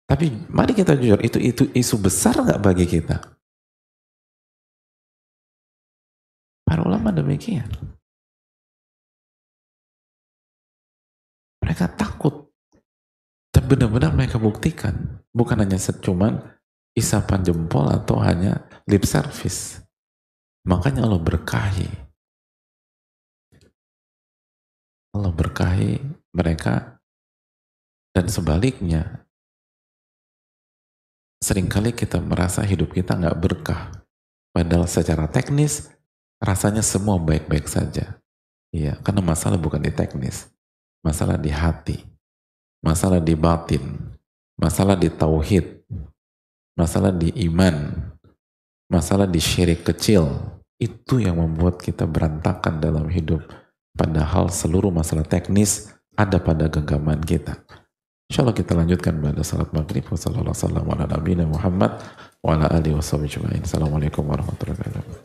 Tapi mari kita jujur, itu isu besar enggak bagi kita? Para ulama demikian. Mereka takut. Dan benar-benar mereka buktikan. Bukan hanya cuman isapan jempol atau hanya lip service. Makanya Allah berkahi. Allah berkahi mereka. Dan sebaliknya, seringkali kita merasa hidup kita nggak berkah. Padahal secara teknis, rasanya semua baik-baik saja. Iya, karena masalah bukan di teknis. Masalah di hati. Masalah di batin. Masalah di tauhid. Masalah di iman. Masalah di syirik kecil. Itu yang membuat kita berantakan dalam hidup. Padahal seluruh masalah teknis ada pada genggaman kita. Insya Allah kita lanjutkan pada salat maghrib. Wassalamualaikum warahmatullahi wabarakatuh.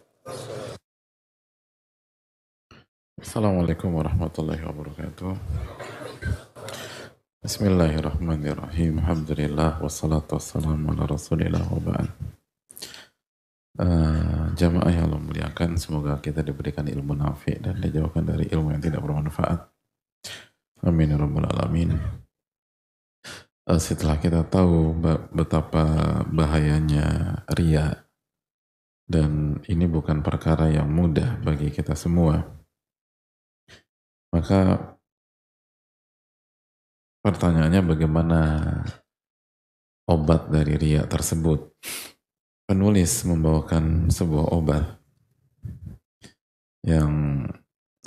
Assalamualaikum warahmatullahi wabarakatuh. Bismillahirrahmanirrahim. Alhamdulillah wassalatu wassalamu ala Rasulillah wa ba'd. Jamaah yang Allah muliakan, semoga kita diberikan ilmu nafi dan dijauhkan dari ilmu yang tidak bermanfaat. Amin ya rabbal alamin. Setelah kita tahu betapa bahayanya riya, dan ini bukan perkara yang mudah bagi kita semua, maka pertanyaannya bagaimana obat dari riya tersebut. Penulis membawakan sebuah obat yang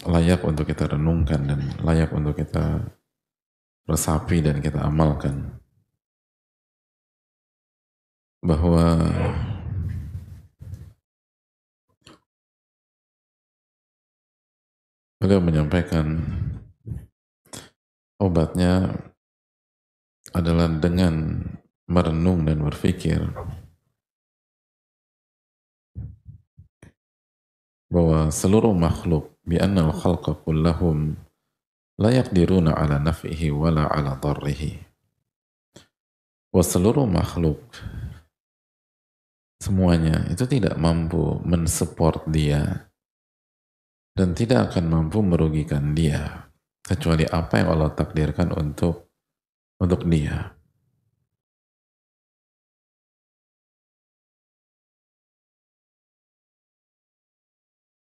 layak untuk kita renungkan dan layak untuk kita resapi dan kita amalkan, bahwa beliau menyampaikan obatnya adalah dengan merenung dan berpikir bahwa seluruh makhluk bi'annal khalqa kullahum la yaqdiruna ala naf'ihi wala ala darrihi. Seluruh makhluk semuanya itu tidak mampu mensupport dia dan tidak akan mampu merugikan dia kecuali apa yang Allah takdirkan untuk dia.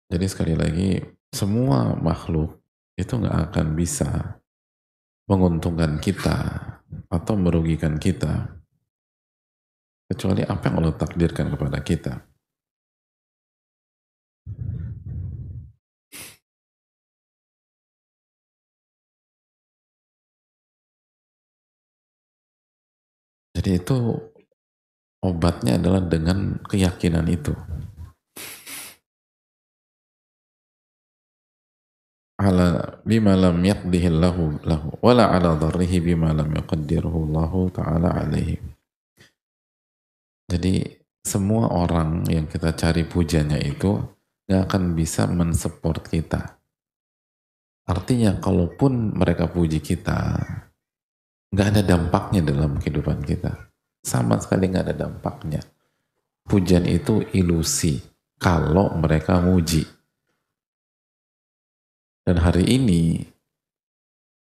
Jadi sekali lagi, semua makhluk itu nggak akan bisa menguntungkan kita atau merugikan kita kecuali apa yang Allah takdirkan kepada kita. Jadi itu obatnya adalah dengan keyakinan itu. Ala bima lam yaqdihi lahu wala ala dharrihi bima lam yaqaddirhu Allah taala alaihi. Jadi semua orang yang kita cari pujanya itu nggak akan bisa mensupport kita. Artinya kalaupun mereka puji kita, nggak ada dampaknya dalam kehidupan kita. Sama sekali nggak ada dampaknya. Pujian itu ilusi kalau mereka muji. Dan hari ini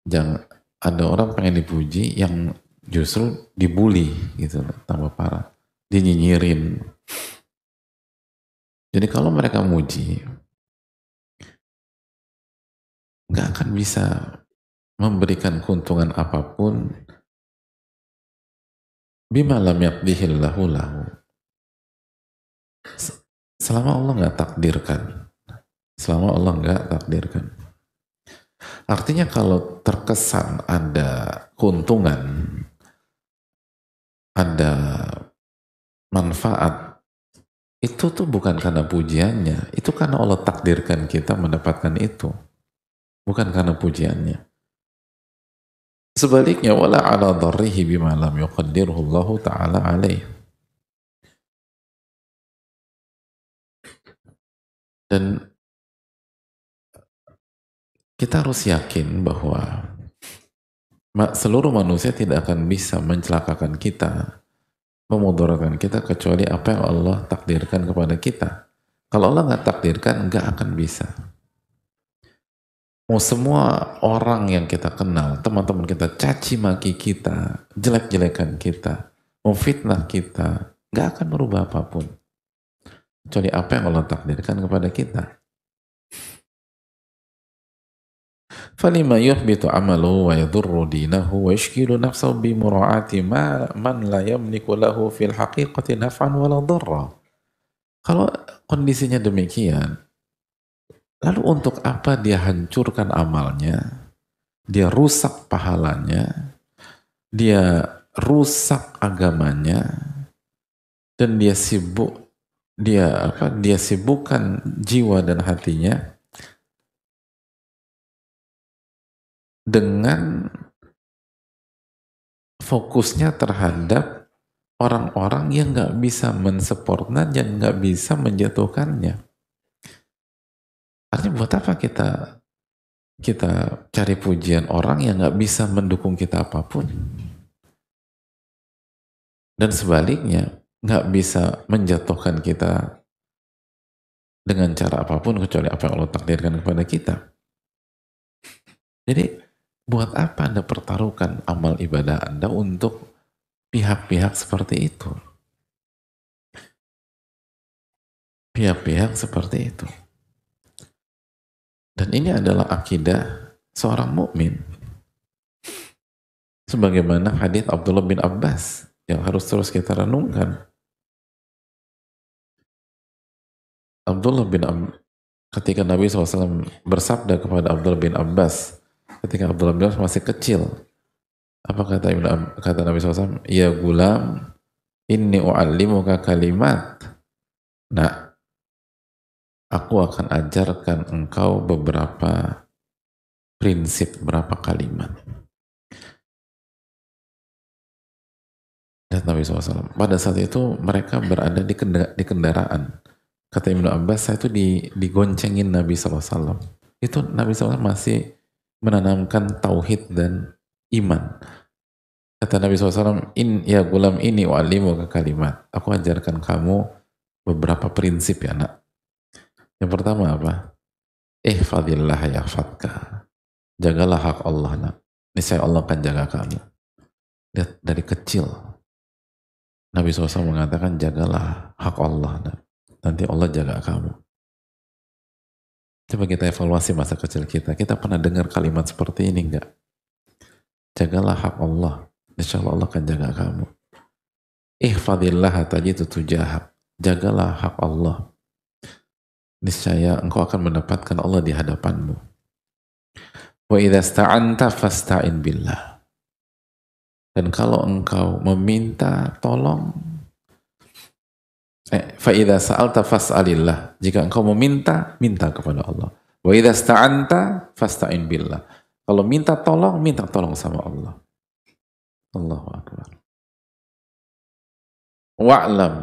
jangan ada orang pengen dipuji yang justru dibully gitu, tambah parah, dinyinyirin. Jadi kalau mereka muji, nggak akan bisa memberikan keuntungan apapun bima lam yaqdihillahu lahu. Selama Allah nggak takdirkan. Selama Allah nggak takdirkan. Artinya kalau terkesan ada keuntungan, ada manfaat, itu tuh bukan karena pujiannya, itu karena Allah takdirkan kita mendapatkan itu, bukan karena pujiannya. Sebaliknya, wala ala dharrihi bima lam yuqaddirhu Allah taala alaih. Dan kita harus yakin bahwa seluruh manusia tidak akan bisa mencelakakan kita, memudaratkan kita kecuali apa yang Allah takdirkan kepada kita. Kalau Allah nggak takdirkan, nggak akan bisa. Mau semua orang yang kita kenal, teman-teman kita caci maki kita, jelek-jelekan kita, memfitnah kita, nggak akan merubah apapun. Kecuali apa yang Allah takdirkan kepada kita. فَلِمَا يُحْبِتُ عَمَلُهُ وَيَضُرُّ دِينَهُ وَيُشْكِلُ نَفْسَهُ بِمُرَاعَةِ مَنْ لَا يَمْلِكُ لَهُ فِي الْحَقِيقَةِ نَفْعًا وَلَا ضَرًّا. Kalau kondisinya demikian, lalu untuk apa dia hancurkan amalnya, dia rusak pahalanya, dia rusak agamanya, dan dia sibukkan jiwa dan hatinya dengan fokusnya terhadap orang-orang yang nggak bisa mensupportnya dan nggak bisa menjatuhkannya. Artinya buat apa kita cari pujian orang yang nggak bisa mendukung kita apapun, dan sebaliknya nggak bisa menjatuhkan kita dengan cara apapun kecuali apa yang Allah takdirkan kepada kita. Jadi buat apa Anda pertaruhkan amal ibadah Anda untuk pihak-pihak seperti itu? Pihak-pihak seperti itu. Dan ini adalah akidah seorang mukmin. Sebagaimana hadits Abdullah bin Abbas yang harus terus kita renungkan. Ketika Nabi SAW bersabda kepada Abdullah bin Abbas, ketika Abdullah bin Abbas masih kecil, apa kata Nabi SAW? Ya gulam, inni u'allimuka kalimat. Nah, aku akan ajarkan engkau beberapa prinsip, beberapa kalimat. Dan Nabi SAW, pada saat itu mereka berada di kendaraan. Kata Ibnu Abbas, saya itu digoncengin Nabi SAW. Itu Nabi SAW masih menanamkan tauhid dan iman. Kata Nabi SAW, ya gulam ini wa'alimu ke kalimat. Aku ajarkan kamu beberapa prinsip ya nak. Yang pertama apa? Ihfadillah yahfadka. Jagalah hak Allah nak. Niscaya Allah akan jaga kamu. Lihat dari kecil. Nabi SAW mengatakan jagalah hak Allah nak. Nanti Allah jaga kamu. Coba kita evaluasi masa kecil kita. Kita pernah dengar kalimat seperti ini enggak? Jagalah hak Allah. Insya Allah Allah akan jaga kamu. Ihfadillah tajidu tujahak. Jagalah hak Allah. Niscaya engkau akan mendapatkan Allah di hadapanmu. Wa idza sta'anta fasta'in billah. Dan kalau engkau meminta tolong, fa idza sa'alta fas'alillah. Jika engkau meminta, minta kepada Allah. Wa idza sta'anta fasta'in billah. Kalau minta tolong sama Allah. Allahu akbar. Wa'lam,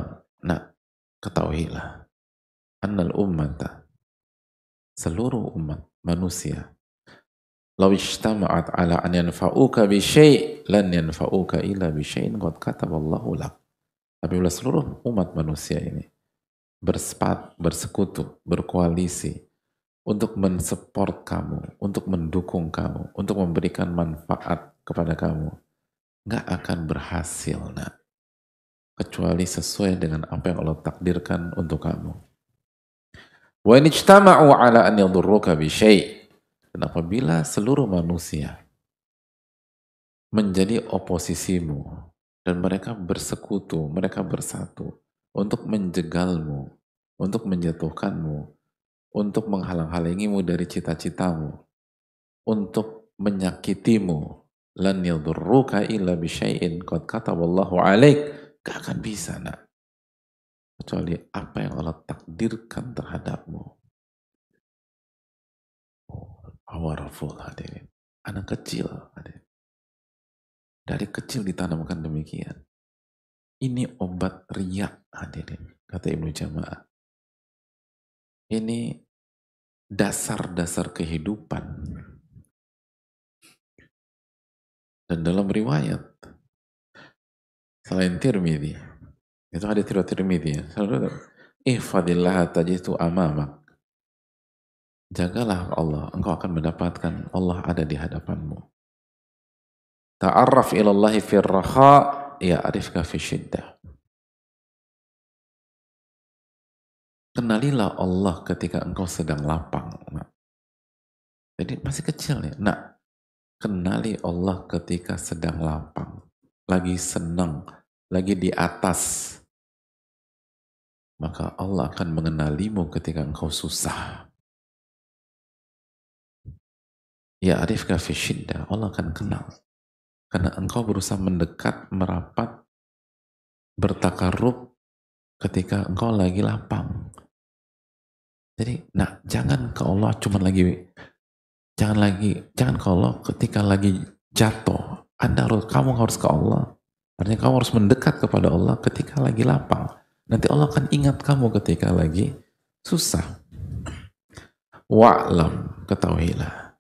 nah, ketahuilah, annal ummata, seluruh umat manusia, law ijtama'at ala an yanfa'uka bi syai' lan yanfa'uka illa bi syai'in qad kataballahu lak. Apabila seluruh umat manusia ini bersekutu, berkoalisi untuk mensupport kamu, untuk mendukung kamu, untuk memberikan manfaat kepada kamu, nggak akan berhasil, nak, kecuali sesuai dengan apa yang Allah takdirkan untuk kamu. Wa in ijtama'u ala an yadurruka bi syai'. Dan apabila seluruh manusia menjadi oposisimu dan mereka bersekutu, mereka bersatu untuk menjegalmu, untuk menjatuhkanmu, untuk menghalang-halangimu dari cita-citamu, untuk menyakitimu, lan yadurruka illa bi syai'in qad kataballahu 'alaik. Gak akan bisa, nak, kecuali apa yang Allah takdirkan terhadapmu. Powerful, hadirin. Anak kecil, hadirin. Dari kecil ditanamkan demikian. Ini obat riya, hadirin, kata Ibnu Jama'ah. Ini dasar-dasar kehidupan. Dan dalam riwayat, selain Tirmidzi, itu ada Tirmidzi ya. Ihfadillah tajidu amamak. Jagalah Allah, engkau akan mendapatkan Allah ada di hadapanmu. Ta'arraf ilallahi fir raha, ya'rifka fi syiddah. Kenalilah Allah ketika engkau sedang lapang. Nah, jadi masih kecil ya. Nah, kenali Allah ketika sedang lapang, lagi senang, lagi di atas. Maka Allah akan mengenalimu ketika engkau susah. Ya arifka fi syiddah, Allah akan kenal. Karena engkau berusaha mendekat, merapat, bertakarrub ketika engkau lagi lapang. Jadi, nah, jangan ke Allah jangan ke Allah ketika lagi jatuh. Kamu harus ke Allah. Artinya kamu harus mendekat kepada Allah ketika lagi lapang. Nanti Allah akan ingat kamu ketika lagi susah. Wa'lam, ketahuilah,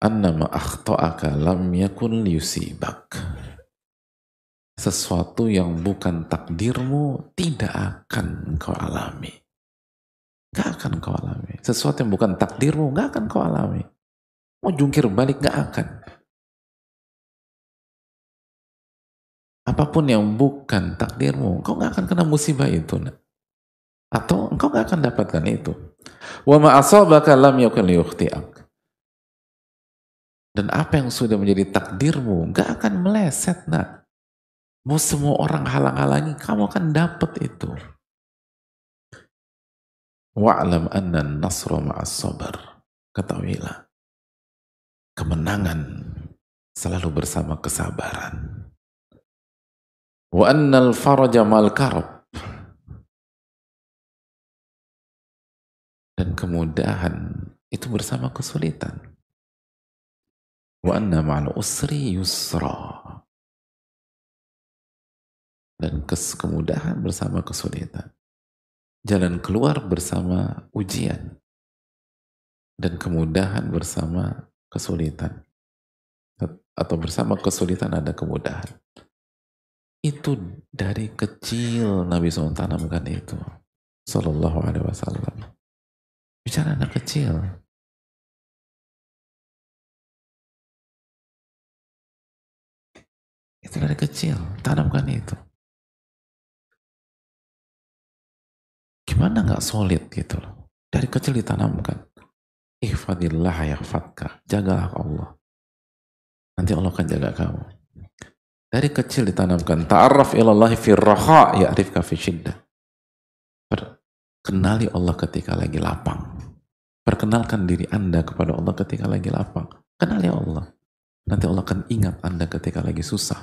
annama akhta'aka lam yakun liyusibak. Sesuatu yang bukan takdirmu tidak akan engkau alami. Gak akan engkau alami. Sesuatu yang bukan takdirmu gak akan engkau alami. Mau jungkir balik gak akan. Apapun yang bukan takdirmu, engkau gak akan kena musibah itu. Atau engkau gak akan dapatkan itu. Wa ma asabaka lam yakun liyukhti'ak. Dan apa yang sudah menjadi takdirmu gak akan meleset, nak. Mau semua orang halang-halangi, kamu akan dapat itu. Wa'lam anna nasra ma'as sabar. Ketahuilah, kemenangan selalu bersama kesabaran. Wa annal faraja mal karab. Dan kemudahan itu bersama kesulitan. Wa anna ma'al usri yusra. Dan kemudahan bersama kesulitan. Jalan keluar bersama ujian. Dan kemudahan bersama kesulitan. Atau bersama kesulitan ada kemudahan. Itu dari kecil Nabi SAW tanamkan itu. Sallallahu alaihi wasallam. Bicara anak kecil. Itu dari kecil, tanamkan itu. gimana nggak solid gitu loh. Dari kecil ditanamkan. Ihfadillah yahfadka. Jagalah Allah. Nanti Allah akan jaga kamu. Dari kecil ditanamkan. Ta'arraf ilallahi firraha ya'rifka fi syiddah. Kenali Allah ketika lagi lapang. Perkenalkan diri Anda kepada Allah ketika lagi lapang. Kenali Allah. Nanti Allah akan ingat Anda ketika lagi susah.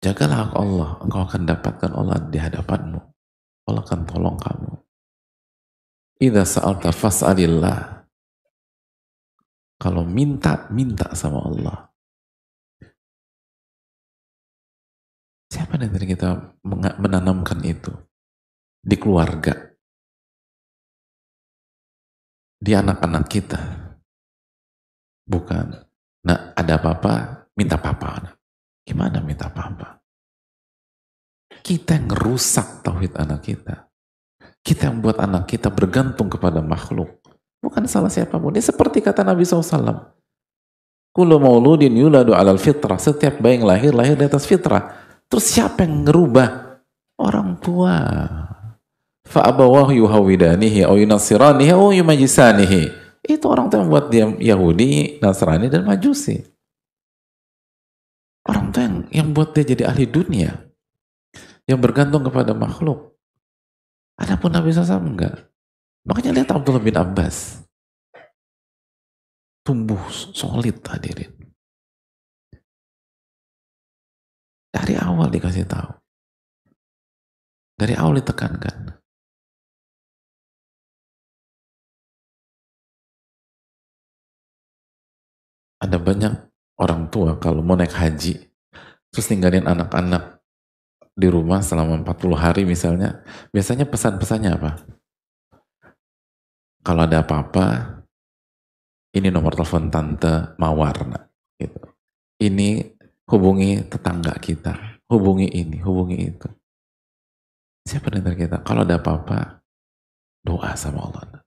Jagalah Allah, engkau akan dapatkan Allah di hadapanmu. Allah akan tolong kamu. Idza sa'alta fas'alillah. Kalau minta, minta sama Allah. Siapa dari kita menanamkan itu? Di keluarga. Di anak-anak kita. Bukan. Nah, ada apa-apa, minta papa. Gimana minta papa? Kita yang ngerusak tauhid anak kita. Kita yang buat anak kita bergantung kepada makhluk. Bukan salah siapapun. Dia seperti kata Nabi SAW. Kullu mauludin yuladu alal fitrah. Setiap bayi yang lahir, lahir di atas fitrah. Terus siapa yang ngerubah? Orang tua. Fa'abawahu yuhawidanihi au yunasiranihi au yumajisanihi. Itu orang tua yang buat dia Yahudi, Nasrani, dan Majusi. Orang tua yang buat dia jadi ahli dunia. Yang bergantung kepada makhluk. Adapun Nabi SAW enggak. Makanya lihat Abdullah bin Abbas. Tumbuh solid hadirin. Dari awal dikasih tahu. Dari awal ditekankan. Ada banyak orang tua kalau mau naik haji, terus tinggalin anak-anak di rumah selama 40 hari misalnya, biasanya pesan-pesannya apa? Kalau ada apa-apa, ini nomor telepon tante Mawar, gitu. Ini hubungi tetangga kita, hubungi ini, hubungi itu. Siapa di antara kita? Kalau ada apa-apa, doa sama Allah.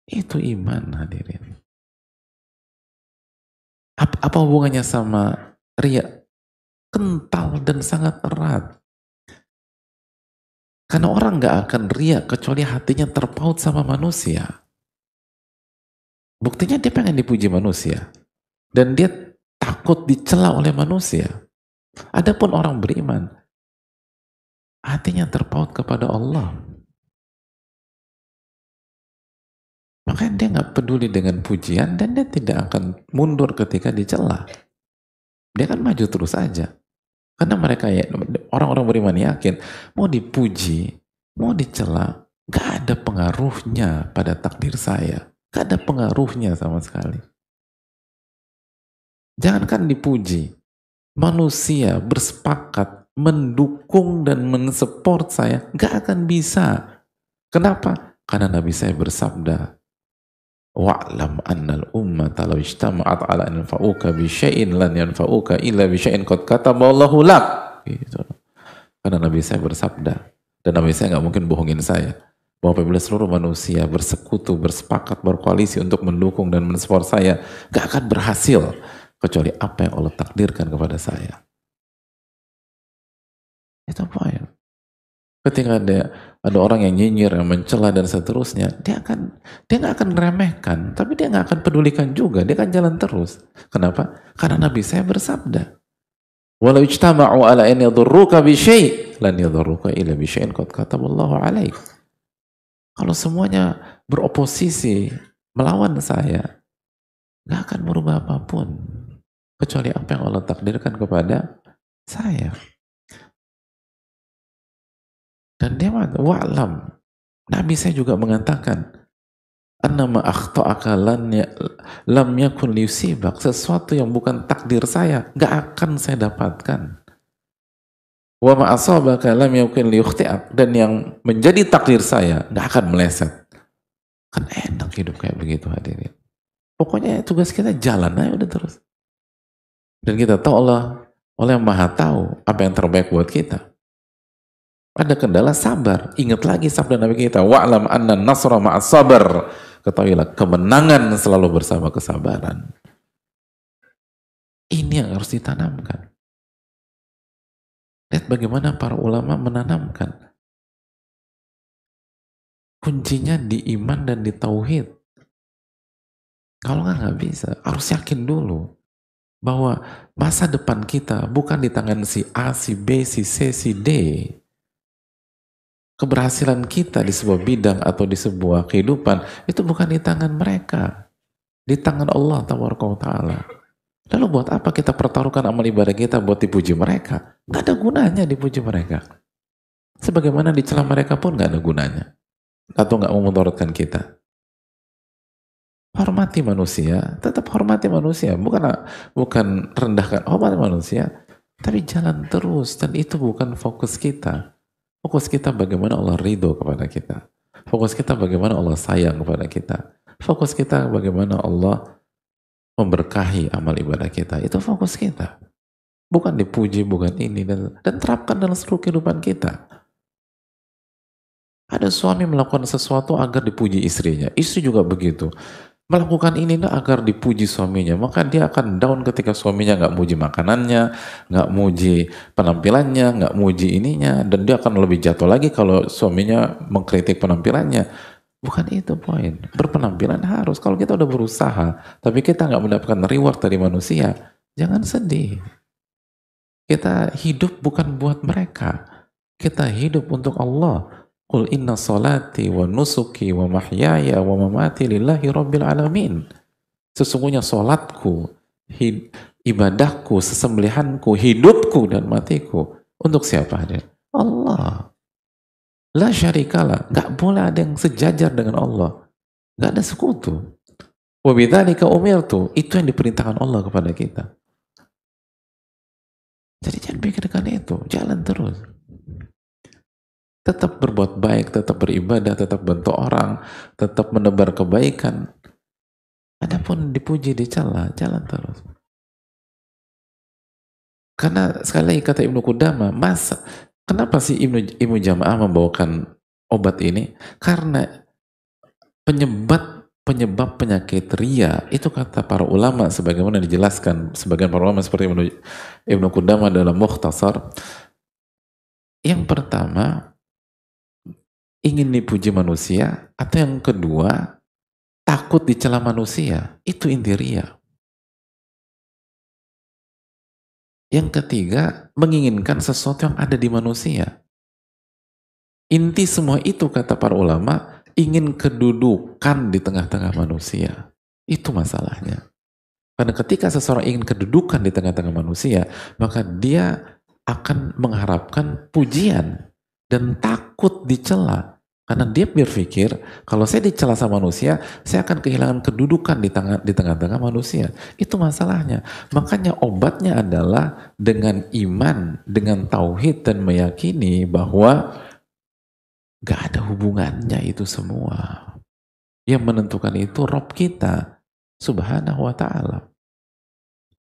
Itu iman hadirin. Apa hubungannya sama riya? Kental dan sangat erat. Karena orang gak akan riya kecuali hatinya terpaut sama manusia. Buktinya dia pengen dipuji manusia. Dan dia takut dicela oleh manusia. Adapun orang beriman, hatinya terpaut kepada Allah. Makanya dia gak peduli dengan pujian dan dia tidak akan mundur ketika dicela. Dia akan maju terus aja. Karena mereka ya, orang-orang beriman yakin, mau dipuji, mau dicela, gak ada pengaruhnya pada takdir saya. Gak ada pengaruhnya sama sekali. Jangankan dipuji, manusia bersepakat mendukung dan mensupport saya, gak akan bisa. Kenapa? Karena Nabi saya bersabda, wa'lam annal ummata law ijtama'at ala an yanfa'uka bi syai'in lan yanfa'uka illa bi syai'in qad kataballahu lak. Gitu. Karena Nabi saya bersabda, dan Nabi saya nggak mungkin bohongin saya, bahwa apabila seluruh manusia bersekutu, bersepakat, berkoalisi untuk mendukung dan mensupport saya, gak akan berhasil kecuali apa yang Allah takdirkan kepada saya. Itu apa ya? Ketika ada orang yang nyinyir, yang mencela dan seterusnya, dia nggak akan meremehkan, tapi dia nggak akan pedulikan juga, dia akan jalan terus. Kenapa? Karena Nabi saya bersabda, walau ijtama'u ala an yadurruka bi syai' lan yadurruka illa bi syai'in qad kataballahu 'alaik. Kalau semuanya beroposisi melawan saya, nggak akan merubah apapun kecuali apa yang Allah takdirkan kepada saya. Dan dia wa'lam. Nabi saya juga mengatakan, annama akhta'aka lam yakun liyusibak. Sesuatu yang bukan takdir saya, gak akan saya dapatkan. Wa ma asabaka lam yakun liyukhti'ak. Dan yang menjadi takdir saya, gak akan meleset. Kan enak hidup kayak begitu hadirin. Pokoknya tugas kita jalan aja udah terus. Dan kita tahu Allah yang maha tahu apa yang terbaik buat kita. Ada kendala, sabar. Ingat lagi sabda Nabi kita, wa'lam anna nasra ma'as sabar. Ketahuilah, kemenangan selalu bersama kesabaran. Ini yang harus ditanamkan. Lihat bagaimana para ulama menanamkan. Kuncinya di iman dan di tauhid. Kalau nggak bisa. Harus yakin dulu bahwa masa depan kita bukan di tangan si A, si B, si C, si D. Keberhasilan kita di sebuah bidang atau di sebuah kehidupan itu bukan di tangan mereka, di tangan Allah Ta'ala. Lalu buat apa kita pertaruhkan amal ibadah kita buat dipuji mereka? Nggak ada gunanya dipuji mereka. Sebagaimana dicela mereka pun nggak ada gunanya. Atau nggak memudaratkan kita. Hormati manusia, tetap hormati manusia. Bukan rendahkan, hormati manusia. Tapi jalan terus, dan itu bukan fokus kita. Fokus kita bagaimana Allah ridho kepada kita. Fokus kita bagaimana Allah sayang kepada kita. Fokus kita bagaimana Allah memberkahi amal ibadah kita. Itu fokus kita. Bukan dipuji, bukan ini. Dan terapkan dalam seluruh kehidupan kita. Ada suami melakukan sesuatu agar dipuji istrinya. Istri juga begitu. Melakukan ini agar dipuji suaminya, maka dia akan down ketika suaminya nggak muji makanannya, nggak muji penampilannya, nggak muji ininya, dan dia akan lebih jatuh lagi kalau suaminya mengkritik penampilannya. Bukan itu poin. Berpenampilan harus. Kalau kita udah berusaha, tapi kita nggak mendapatkan reward dari manusia, jangan sedih. Kita hidup bukan buat mereka. Kita hidup untuk Allah. Qul inna salati wa nusuki wa mahyaya wa mamati lillahi rabbil alamin. Sesungguhnya salatku, ibadahku, sesembelihanku, hidupku dan matiku untuk siapa hadir? Allah. La syarikalah, nggak boleh ada yang sejajar dengan Allah. Nggak ada sekutu. Wa bidzalika umirtu, itu yang diperintahkan Allah kepada kita. Jadi jangan pikirkan itu, jalan terus. Tetap berbuat baik, tetap beribadah, tetap bantu orang, tetap menebar kebaikan. Adapun dipuji, dicela, jalan terus. Karena sekali lagi kata Ibnu Qudamah, kenapa sih Ibnu Jama'ah membawakan obat ini? Karena penyebab penyakit ria itu kata para ulama sebagaimana dijelaskan sebagian para ulama seperti Ibnu Qudamah dalam Mukhtasar. Yang pertama, ingin dipuji manusia, atau yang kedua, takut dicela manusia. Itu inti ria. Yang ketiga, menginginkan sesuatu yang ada di manusia. Inti semua itu, kata para ulama, ingin kedudukan di tengah-tengah manusia. Itu masalahnya. Karena ketika seseorang ingin kedudukan di tengah-tengah manusia, maka dia akan mengharapkan pujian dan takut dicela. Karena dia berpikir, kalau saya dicela sama manusia, saya akan kehilangan kedudukan di tengah-tengah manusia. Itu masalahnya. Makanya obatnya adalah dengan iman, dengan tauhid, dan meyakini bahwa gak ada hubungannya itu semua. Yang menentukan itu Rob kita, subhanahu wa ta'ala.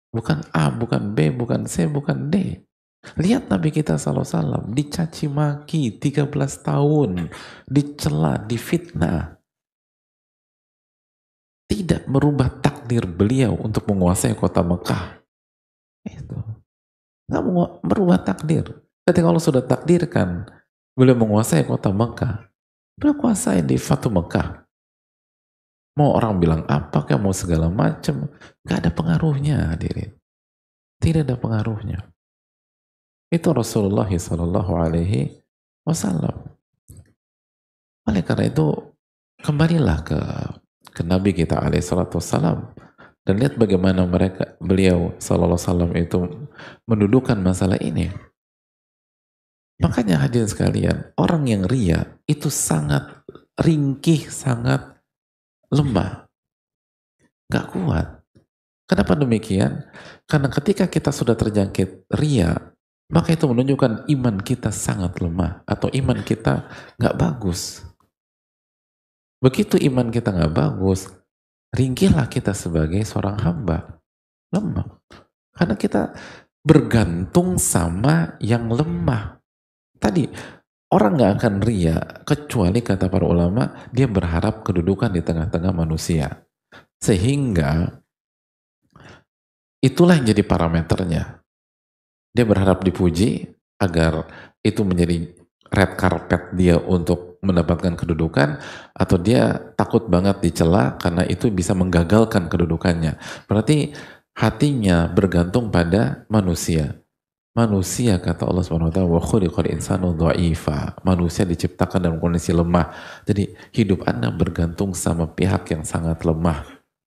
Bukan A, bukan B, bukan C, bukan D. Lihat Nabi kita SAW dicaci maki 13 tahun, dicela, difitnah. Tidak merubah takdir beliau untuk menguasai kota Mekah. Itu. Nggak merubah takdir. Ketika Allah sudah takdirkan beliau menguasai kota Mekah, beliau kuasai di Fatu Mekah. Mau orang bilang apa, mau segala macam, nggak ada pengaruhnya, hadirin. Tidak ada pengaruhnya. Itu Rasulullah Sallallahu Alaihi Wasallam. Oleh karena itu, kembalilah ke Nabi kita Alaihi Salatu Wasallam dan lihat bagaimana beliau Sallallahu Alaihi Wasallam itu mendudukan masalah ini. Makanya hadirin sekalian, orang yang ria itu sangat ringkih, sangat lemah, gak kuat. Kenapa demikian? Karena ketika kita sudah terjangkit ria, maka itu menunjukkan iman kita sangat lemah atau iman kita nggak bagus. Begitu iman kita nggak bagus, ringkihlah kita sebagai seorang hamba, lemah. Karena kita bergantung sama yang lemah. Tadi orang nggak akan ria kecuali kata para ulama dia berharap kedudukan di tengah-tengah manusia, sehingga itulah yang jadi parameternya. Dia berharap dipuji, agar itu menjadi red carpet dia untuk mendapatkan kedudukan, atau dia takut banget dicela karena itu bisa menggagalkan kedudukannya. Berarti hatinya bergantung pada manusia. Manusia, kata Allah Subhanahu wa taala, wa khuliqal insanu dha'ifa. Manusia diciptakan dalam kondisi lemah. Jadi hidup Anda bergantung sama pihak yang sangat lemah.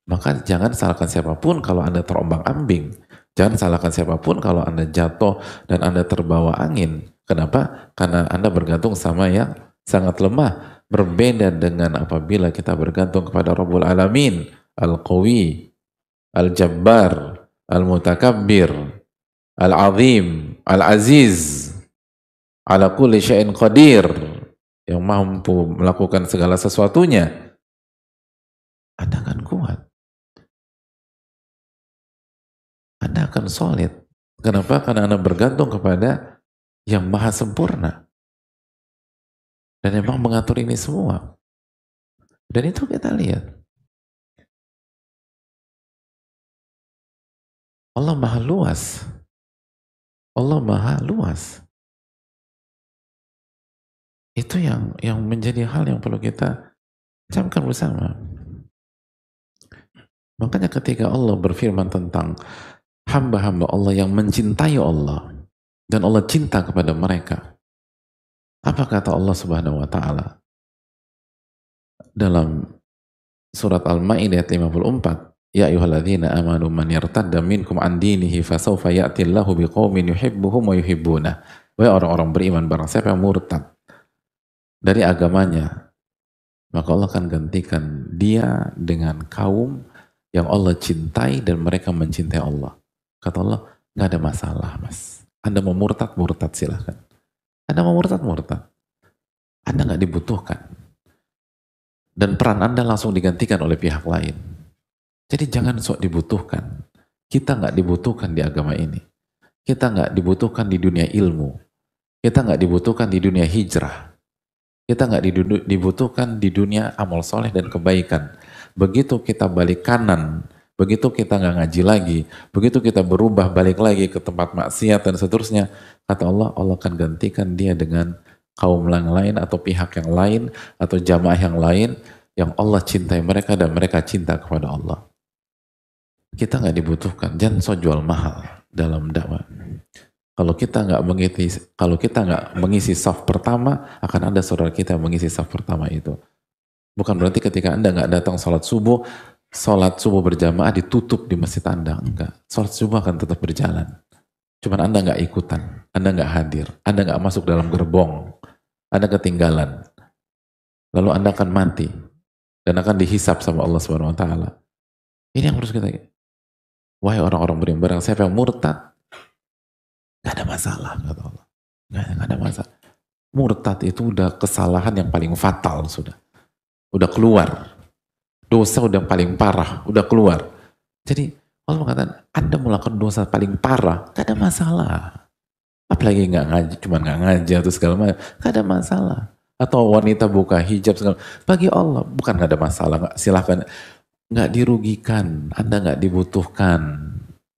Maka jangan salahkan siapapun kalau Anda terombang-ambing. Jangan salahkan siapapun kalau Anda jatuh dan Anda terbawa angin. Kenapa? Karena Anda bergantung sama yang sangat lemah. Berbeda dengan apabila kita bergantung kepada Rabbul Alamin, Al-Qawi, Al-Jabbar, Al-Mutakabbir, Al-Azim, Al-Aziz, ala kulli syai'in qadir, yang mampu melakukan segala sesuatunya. Anda akan kuat. Anda akan solid. Kenapa? Karena Anda bergantung kepada yang maha sempurna. Dan memang mengatur ini semua. Dan itu kita lihat. Allah maha luas. Allah maha luas. Itu yang menjadi hal yang perlu kita camkan bersama. Makanya ketika Allah berfirman tentang hamba-hamba Allah yang mencintai Allah dan Allah cinta kepada mereka, apa kata Allah Subhanahu wa taala dalam surat Al-Maidah ayat 54? Ya ayyuhalladzina amanu man yartadda minkum an dinihi fasawfa ya'tillahu biqaumin yuhibbuhum wa yuhibbunah. Wahai orang-orang beriman, barang siapa yang murtad dari agamanya, maka Allah akan gantikan dia dengan kaum yang Allah cintai dan mereka mencintai Allah. Kata Allah, nggak ada masalah, mas. Anda mau murtad, murtad silahkan. Anda mau murtad, murtad. Anda nggak dibutuhkan. Dan peran Anda langsung digantikan oleh pihak lain. Jadi jangan sok dibutuhkan. Kita nggak dibutuhkan di agama ini. Kita nggak dibutuhkan di dunia ilmu. Kita nggak dibutuhkan di dunia hijrah. Kita nggak dibutuhkan di dunia amal soleh dan kebaikan. Begitu kita balik kanan, begitu kita nggak ngaji lagi, begitu kita berubah balik lagi ke tempat maksiat dan seterusnya, kata Allah, Allah akan gantikan dia dengan kaum yang lain atau pihak yang lain atau jamaah yang lain yang Allah cintai mereka dan mereka cinta kepada Allah. Kita nggak dibutuhkan, jangan so jual mahal dalam dakwah. Kalau kita nggak mengisi saf pertama, akan ada saudara kita yang mengisi saf pertama itu. Bukan berarti ketika Anda nggak datang sholat subuh berjamaah ditutup di masjid Anda. Enggak. Sholat subuh akan tetap berjalan. Cuman Anda nggak ikutan, Anda nggak hadir, Anda nggak masuk dalam gerbong, Anda ketinggalan. Lalu Anda akan mati dan akan dihisap sama Allah Subhanahu wa taala. Ini yang harus kita. Wahai orang-orang beriman, barang siapa yang murtad, nggak ada masalah, kata Allah. Nggak ada masalah. Murtad itu udah kesalahan yang paling fatal sudah. Udah keluar. Dosa udah paling parah, udah keluar. Jadi Allah mengatakan, Anda melakukan dosa paling parah, gak ada masalah. Apalagi nggak ngaji, cuma nggak ngaji atau segala macam, gak ada masalah. Atau wanita buka hijab segala, bagi Allah bukan gak ada masalah, nggak, silahkan. Nggak dirugikan, Anda nggak dibutuhkan,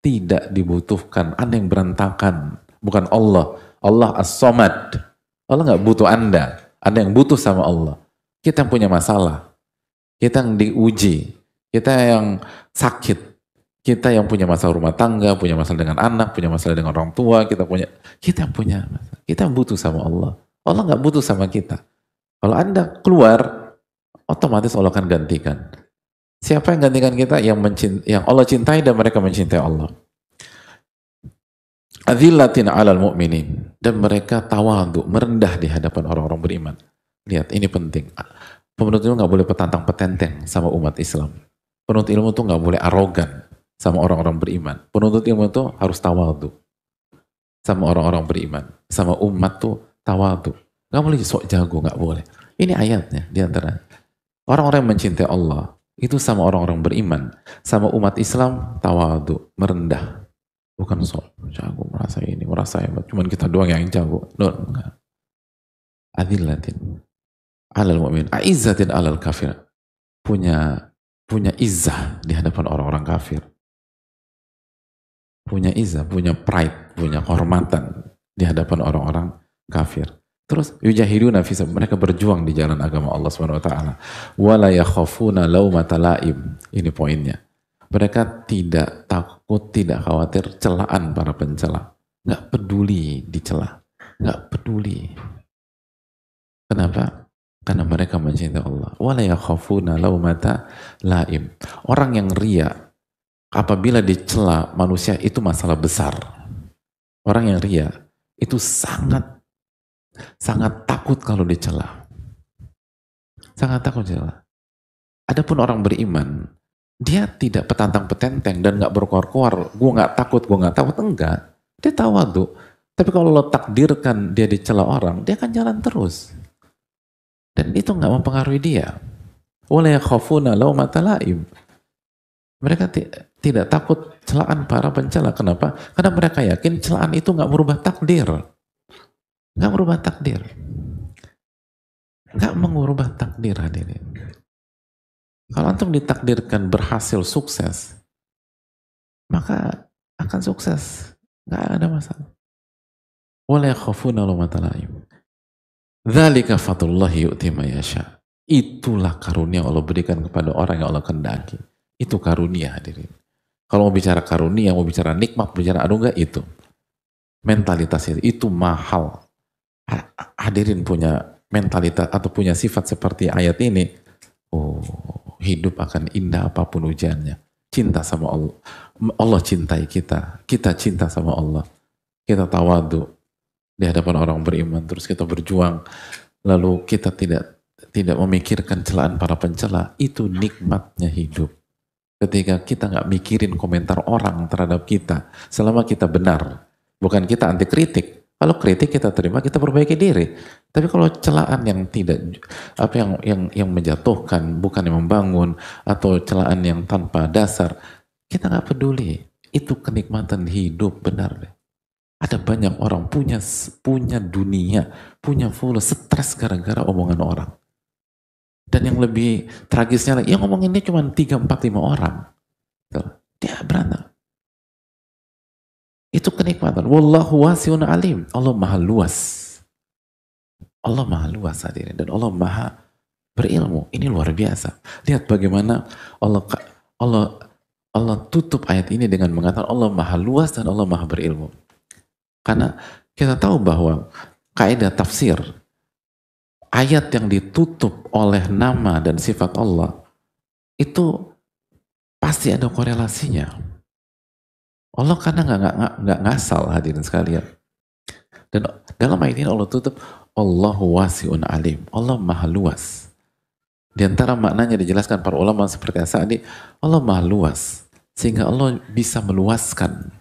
tidak dibutuhkan, Anda yang berantakan, bukan Allah. Allah as-somad. Allah nggak butuh Anda yang butuh sama Allah. Kita yang punya masalah, kita yang diuji, kita yang sakit, kita yang punya masalah rumah tangga, punya masalah dengan anak, punya masalah dengan orang tua, kita yang punya masalah. Kita yang butuh sama Allah. Allah nggak butuh sama kita. Kalau Anda keluar, otomatis Allah akan gantikan. Siapa yang gantikan kita? Yang Allah cintai dan mereka mencintai Allah. Adzillatin 'alal mu'minin, dan mereka tawadhu, merendah di hadapan orang-orang beriman. Lihat, ini penting. Penuntut ilmu nggak boleh petantang-petenteng sama umat Islam. Penuntut ilmu tuh nggak boleh arogan sama orang-orang beriman. Penuntut ilmu tuh harus tawadhu sama orang-orang beriman. Sama umat tuh tawadhu. Nggak boleh sok jago, nggak boleh. Ini ayatnya di antara orang-orang yang mencintai Allah itu sama orang-orang beriman, sama umat Islam tawadhu, merendah. Bukan sok jago, merasa ini, merasa hebat. Cuman kita doang yang jago. Enggak. Adillatin 'alal mu'min, a'izzatin 'alal kafir. Punya izzah di hadapan orang-orang kafir. Punya izzah, punya pride, punya kehormatan di hadapan orang-orang kafir. Terus yujahiduna fi sabilillah, mereka berjuang di jalan agama Allah Subhanahu wa taala. Wala yakhafuna laumata laim. Ini poinnya. Mereka tidak takut, tidak khawatir celaan para pencela. Nggak peduli dicela. Nggak peduli. Kenapa? Karena mereka mencintai Allah. Wala yakhafuna laumata laim. Orang yang ria, apabila dicela manusia itu masalah besar. Orang yang ria itu sangat takut kalau dicela. Sangat takut dicela. Adapun orang beriman, dia tidak petantang petenteng dan nggak berkoar-koar. Gue nggak takut, enggak. Dia tawadhu. Tapi kalau lo takdirkan dia dicela orang, dia akan jalan terus. Dan itu nggak mempengaruhi dia. Wala yakhafuna laumata laim. Mereka tidak takut celaan para pencela. Kenapa? Karena mereka yakin celaan itu nggak merubah takdir. Nggak merubah takdir. Nggak mengubah takdir, hadirin. Kalau antum ditakdirkan berhasil sukses, maka akan sukses. Nggak ada masalah. Wala yakhafuna laumata laim. Dzalika fadlullahi yu'ti man yasha. Itulah karunia Allah berikan kepada orang yang Allah kehendaki. Itu karunia, hadirin. Kalau mau bicara karunia, mau bicara nikmat, bicara anugerah, itu mentalitas itu mahal. Hadirin punya mentalitas atau punya sifat seperti ayat ini, hidup akan indah apapun ujiannya. Cinta sama Allah, Allah cintai kita, kita cinta sama Allah, kita tawadhu di hadapan orang beriman, terus kita berjuang, lalu kita tidak memikirkan celaan para pencela. Itu nikmatnya hidup. Ketika kita nggak mikirin komentar orang terhadap kita, selama kita benar, bukan kita anti kritik. Kalau kritik kita terima, kita perbaiki diri. Tapi kalau celaan yang tidak, yang menjatuhkan, bukan yang membangun, atau celaan yang tanpa dasar, kita nggak peduli. Itu kenikmatan hidup, benar deh. Ada banyak orang punya dunia, punya full stres gara-gara omongan orang. Dan yang lebih tragisnya lagi, yang ngomongin dia cuma 3, 4, 5 orang. Dia berantem. Itu kenikmatan. Wallahu wasi'un alim. Allah maha luas. Allah maha luas, hadirin. Dan Allah maha berilmu. Ini luar biasa. Lihat bagaimana Allah tutup ayat ini dengan mengatakan Allah maha luas dan Allah maha berilmu. Karena kita tahu bahwa kaidah tafsir, ayat yang ditutup oleh nama dan sifat Allah, itu pasti ada korelasinya. Allah karena nggak ngasal, hadirin sekalian. Dan dalam ayat ini Allah tutup, Allahu wasi'un alim. Allah maha luas. Di antara maknanya dijelaskan para ulama seperti As-Sa'di, Allah maha luas. Sehingga Allah bisa meluaskan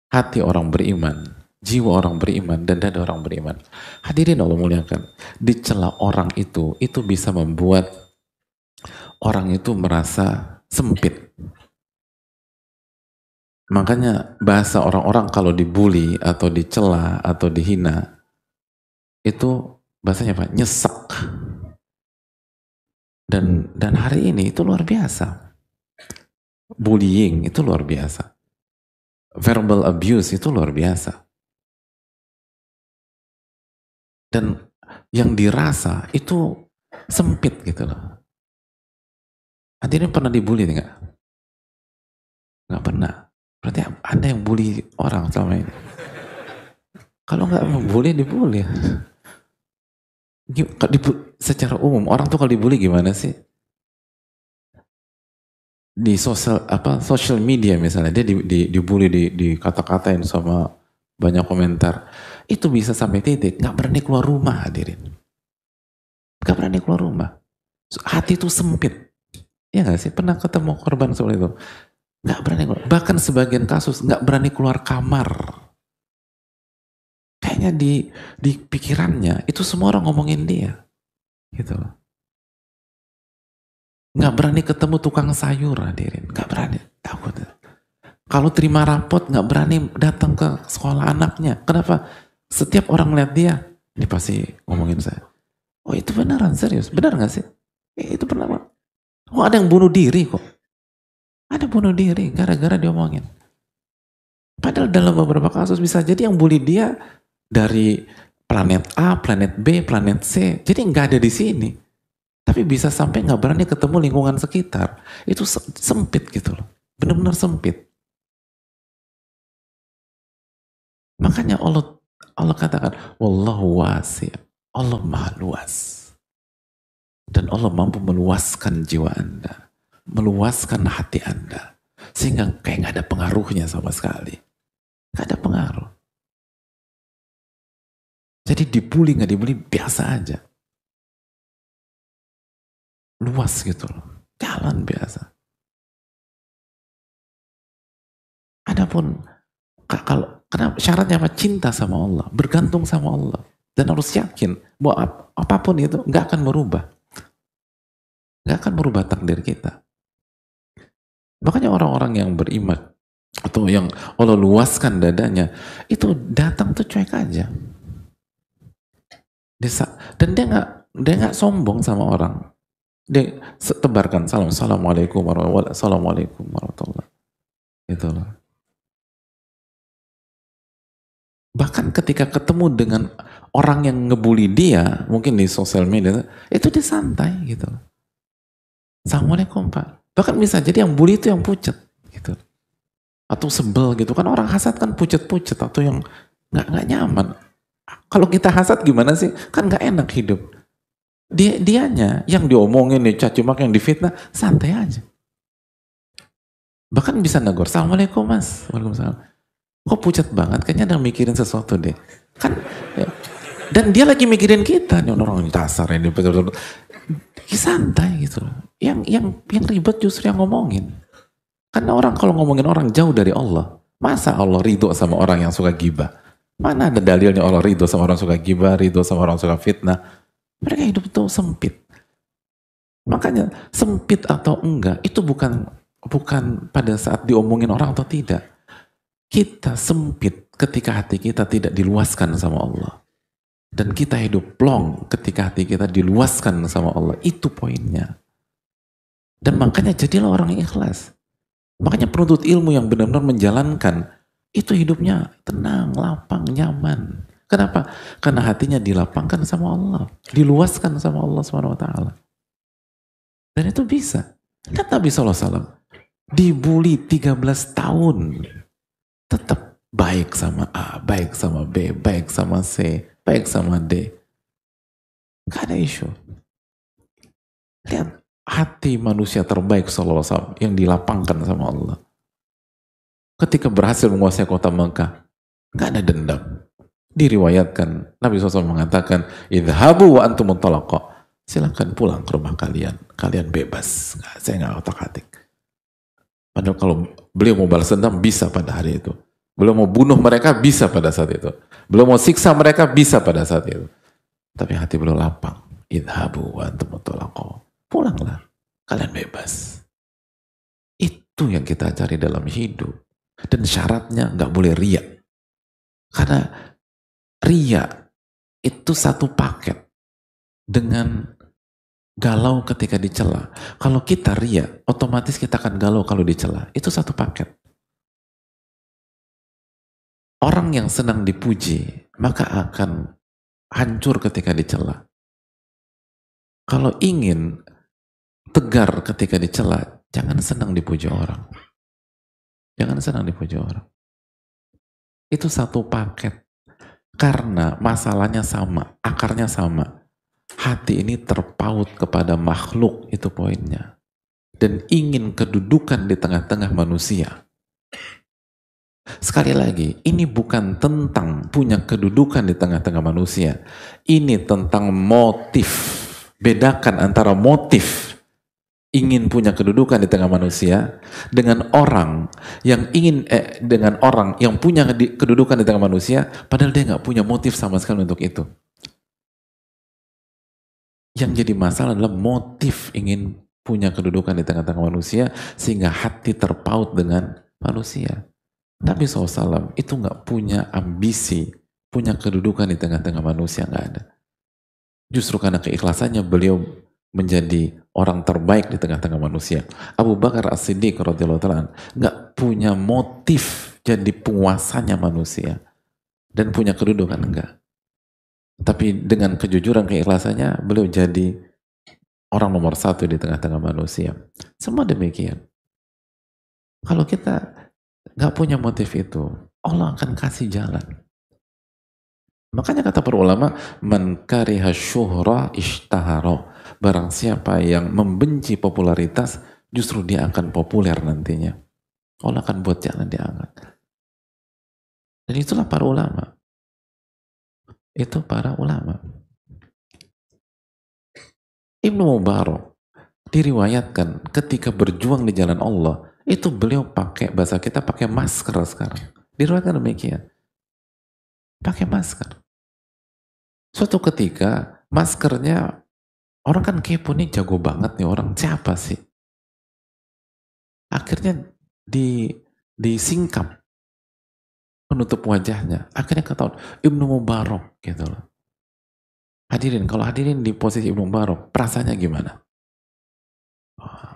hati orang beriman, jiwa orang beriman, dan dada orang beriman. Hadirin Allah muliakan. Dicela orang itu bisa membuat orang itu merasa sempit. Makanya bahasa orang-orang kalau dibully atau dicela atau dihina, itu bahasanya apa? Nyesek. Dan hari ini itu luar biasa. Bullying itu luar biasa. Verbal abuse itu luar biasa. Dan yang dirasa itu sempit gitu loh. Hadirin pernah dibully nggak? Nggak pernah. Berarti Anda yang bully orang selama ini. Kalau nggak membully, dibully. Secara umum, orang tuh kalau dibully gimana sih? Di social media misalnya, dia dibully, dikata-katain sama banyak komentar. Itu bisa sampai titik, nggak berani keluar rumah, hadirin. Nggak berani keluar rumah. Hati itu sempit. Ya nggak sih? Pernah ketemu korban seperti itu? Nggak berani keluar. Bahkan sebagian kasus nggak berani keluar kamar. Kayaknya di pikirannya itu semua orang ngomongin dia, gitu loh. Nggak berani ketemu tukang sayur, hadirin. Nggak berani, takut. Kalau terima rapot nggak berani datang ke sekolah anaknya. Kenapa? Setiap orang melihat dia, ini pasti ngomongin saya. Oh itu beneran, serius, benar nggak sih? Itu pernah. Oh ada yang bunuh diri kok. Ada bunuh diri gara-gara diomongin. Padahal dalam beberapa kasus bisa jadi yang bully dia dari planet A, planet B, planet C. Jadi nggak ada di sini. Tapi bisa sampai nggak berani ketemu lingkungan sekitar. Itu sempit gitu loh. Benar-benar sempit. Makanya Allah katakan, Wallahu wasi'. Allah maha luas. Dan Allah mampu meluaskan jiwa Anda. Meluaskan hati Anda. Sehingga kayak nggak ada pengaruhnya sama sekali. Nggak ada pengaruh. Jadi dibully nggak dibully biasa aja. Luas gitu loh. Jalan biasa. Adapun kalau kenapa syaratnya apa? Cinta sama Allah, bergantung sama Allah, dan harus yakin bahwa apapun itu nggak akan merubah takdir kita. Makanya orang-orang yang beriman atau yang Allah luaskan dadanya itu datang tuh cuek aja. Dan dia nggak sombong sama orang. Dia tebarkan salam, assalamualaikum warahmatullahi wabarakatuh. Gitu loh. Bahkan ketika ketemu dengan orang yang ngebully dia, mungkin di sosial media, itu dia santai gitu. Assalamualaikum Pak. Bahkan bisa jadi yang bully itu yang pucet gitu. Atau sebel gitu kan, orang hasad kan pucet-pucet atau yang nggak nyaman. Kalau kita hasad gimana sih? Kan nggak enak hidup. Dianya yang diomongin, dicaci maki, yang difitnah, santai aja. Bahkan bisa negor, assalamualaikum mas, waalaikumsalam. Kok pucat banget? Kayaknya ada mikirin sesuatu deh. Kan, ya. Dan dia lagi mikirin kita, nih orang dasar ini betul-betul. Santai gitu. Yang ribet justru yang ngomongin. Karena orang kalau ngomongin orang jauh dari Allah, masa Allah ridho sama orang yang suka gibah? Mana ada dalilnya Allah ridho sama orang suka gibah, ridho sama orang suka fitnah? Mereka hidup itu sempit. Makanya sempit atau enggak itu bukan pada saat diomongin orang atau tidak. Kita sempit ketika hati kita tidak diluaskan sama Allah. Dan kita hidup plong ketika hati kita diluaskan sama Allah. Itu poinnya. Dan makanya jadilah orang yang ikhlas. Makanya penuntut ilmu yang benar-benar menjalankan itu hidupnya tenang, lapang, nyaman. Kenapa? Karena hatinya dilapangkan sama Allah, diluaskan sama Allah SWT. Dan itu bisa. Kan Nabi SAW dibully 13 tahun, tetap baik sama A, baik sama B, baik sama C, baik sama D. Gak ada isu. Lihat hati manusia terbaik SAW yang dilapangkan sama Allah. Ketika berhasil menguasai kota Mekah, gak ada dendam. Diriwayatkan Nabi SAW mengatakan, idhabu wa antum talaqa. Silahkan pulang ke rumah kalian. Kalian bebas. Saya nggak otak-atik. Padahal kalau beliau mau balas dendam bisa pada hari itu. Beliau mau bunuh mereka bisa pada saat itu. Beliau mau siksa mereka bisa pada saat itu. Tapi hati beliau lapang. Idhabu wa antum talaqa. Pulanglah. Kalian bebas. Itu yang kita cari dalam hidup. Dan syaratnya nggak boleh riya. Karena riya itu satu paket dengan galau ketika dicela. Kalau kita riya, otomatis kita akan galau kalau dicela. Itu satu paket. Orang yang senang dipuji, maka akan hancur ketika dicela. Kalau ingin tegar ketika dicela, jangan senang dipuji orang. Jangan senang dipuji orang. Itu satu paket. Karena masalahnya sama, akarnya sama. Hati ini terpaut kepada makhluk, itu poinnya. Dan ingin kedudukan di tengah-tengah manusia. Sekali lagi, ini bukan tentang punya kedudukan di tengah-tengah manusia. Ini tentang motif. Bedakan antara motif ingin punya kedudukan di tengah manusia dengan orang yang dengan orang yang punya kedudukan di tengah manusia padahal dia nggak punya motif sama sekali untuk itu. Yang jadi masalah adalah motif ingin punya kedudukan di tengah-tengah manusia sehingga hati terpaut dengan manusia. Nabi SAW itu nggak punya ambisi punya kedudukan di tengah-tengah manusia, nggak ada. Justru karena keikhlasannya beliau menjadi orang terbaik di tengah-tengah manusia. Abu Bakar As-Siddiq radhiyallahu ta'ala nggak punya motif jadi penguasanya manusia. dan punya kedudukan? Enggak. Tapi dengan kejujuran, keikhlasannya, beliau jadi orang nomor satu di tengah-tengah manusia. Semua demikian. Kalau kita nggak punya motif itu, Allah akan kasih jalan. Makanya kata para ulama, man kariha syuhra ishtahara. Barang siapa yang membenci popularitas, justru dia akan populer nantinya. Allah akan buat jalan dia angkat. Dan itulah para ulama. Itu para ulama. Ibnu Mubarak diriwayatkan ketika berjuang di jalan Allah, itu beliau pakai, bahasa kita pakai masker sekarang. Diriwayatkan demikian. Pakai masker. Suatu ketika maskernya, orang kan kepo nih, jago banget nih orang, siapa sih? Akhirnya disingkap penutup wajahnya. Akhirnya ketahuan Ibnu Mubarak gitu loh. Hadirin, kalau hadirin di posisi Ibnu Mubarak, perasaannya gimana?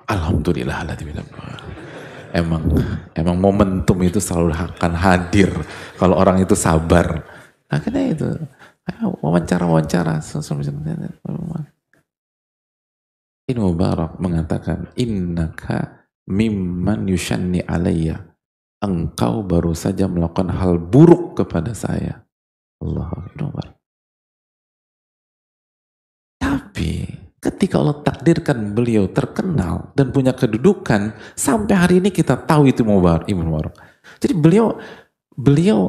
Alhamdulillah. Emang momentum itu selalu akan hadir kalau orang itu sabar. Akhirnya itu wawancara. Ibnu Mubarak mengatakan, innaka mimman yushanni alayya. Engkau baru saja melakukan hal buruk kepada saya. Allah Akbar. Tapi ketika Allah takdirkan beliau terkenal dan punya kedudukan, sampai hari ini kita tahu itu Ibnu Mubarak. Jadi beliau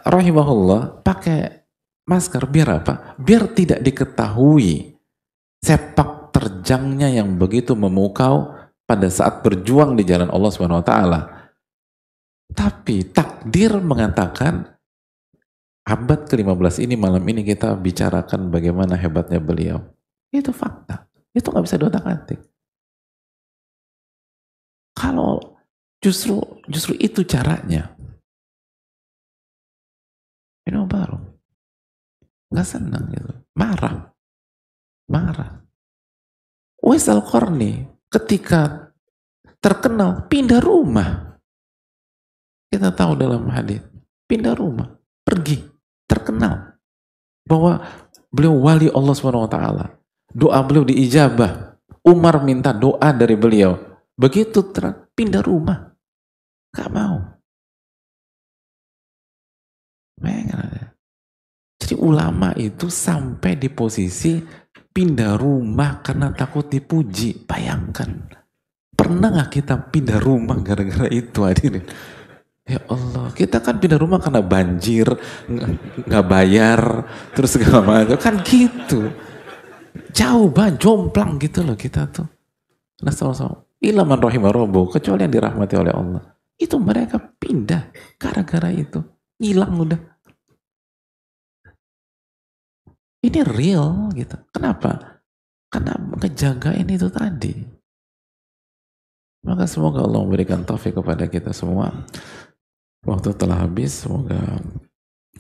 rahimahullah pakai masker biar apa? Biar tidak diketahui sepak terjangnya yang begitu memukau pada saat berjuang di jalan Allah Subhanahu wa taala. Tapi takdir mengatakan abad ke-15 ini, malam ini kita bicarakan bagaimana hebatnya beliau. Itu fakta. Itu nggak bisa diotak-atik. Kalau justru itu caranya, Ibnu Mubarak nggak senang gitu, marah. Uwais Al-Qarni ketika terkenal pindah rumah. Kita tahu dalam hadis, pindah rumah, pergi, terkenal bahwa beliau wali Allah SWT. Doa beliau diijabah. Umar minta doa dari beliau. Begitu pindah rumah, gak mau. Jadi ulama itu sampai di posisi pindah rumah karena takut dipuji. Bayangkan, pernah gak kita pindah rumah gara-gara itu, hadirin? Ya Allah, kita kan pindah rumah karena banjir, nggak bayar, terus segala macam, kan gitu. Jauh banget, jomplang gitu loh kita tuh. Nah, sama-sama. Ilaman rahimah robo, kecuali yang dirahmati oleh Allah. Itu mereka pindah gara-gara itu, hilang udah. Ini real gitu. Kenapa? Karena ngejagain itu tadi. Maka semoga Allah memberikan taufik kepada kita semua. Waktu telah habis, semoga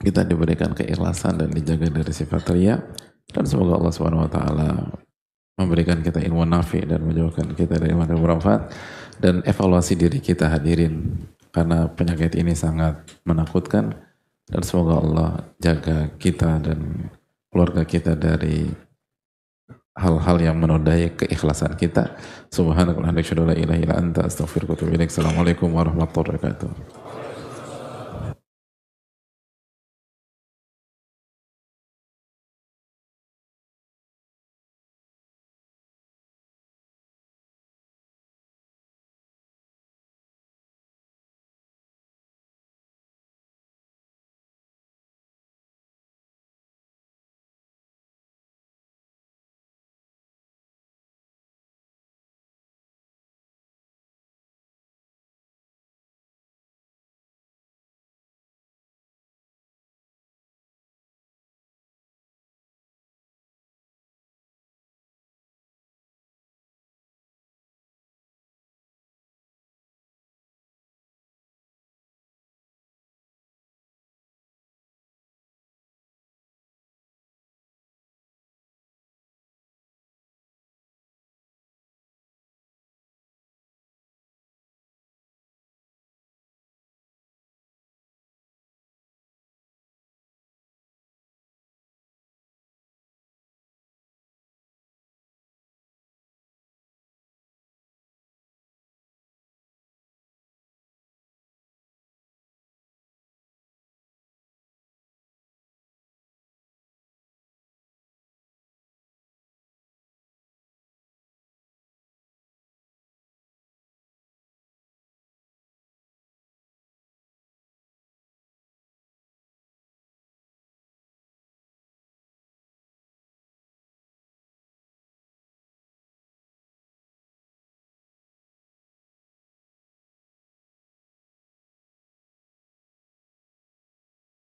kita diberikan keikhlasan dan dijaga dari sifat riya, dan semoga Allah Subhanahu wa taala memberikan kita ilmu nafi dan menjauhkan kita dari ilmu yang bermanfaat, dan evaluasi diri kita, hadirin, karena penyakit ini sangat menakutkan, dan semoga Allah jaga kita dan keluarga kita dari hal-hal yang menodai keikhlasan kita. Subhanakallahumma wa bihamdika asyhadu an la ilaha illa anta astaghfiruka wa atubu ilaik. Assalamualaikum warahmatullahi wabarakatuh.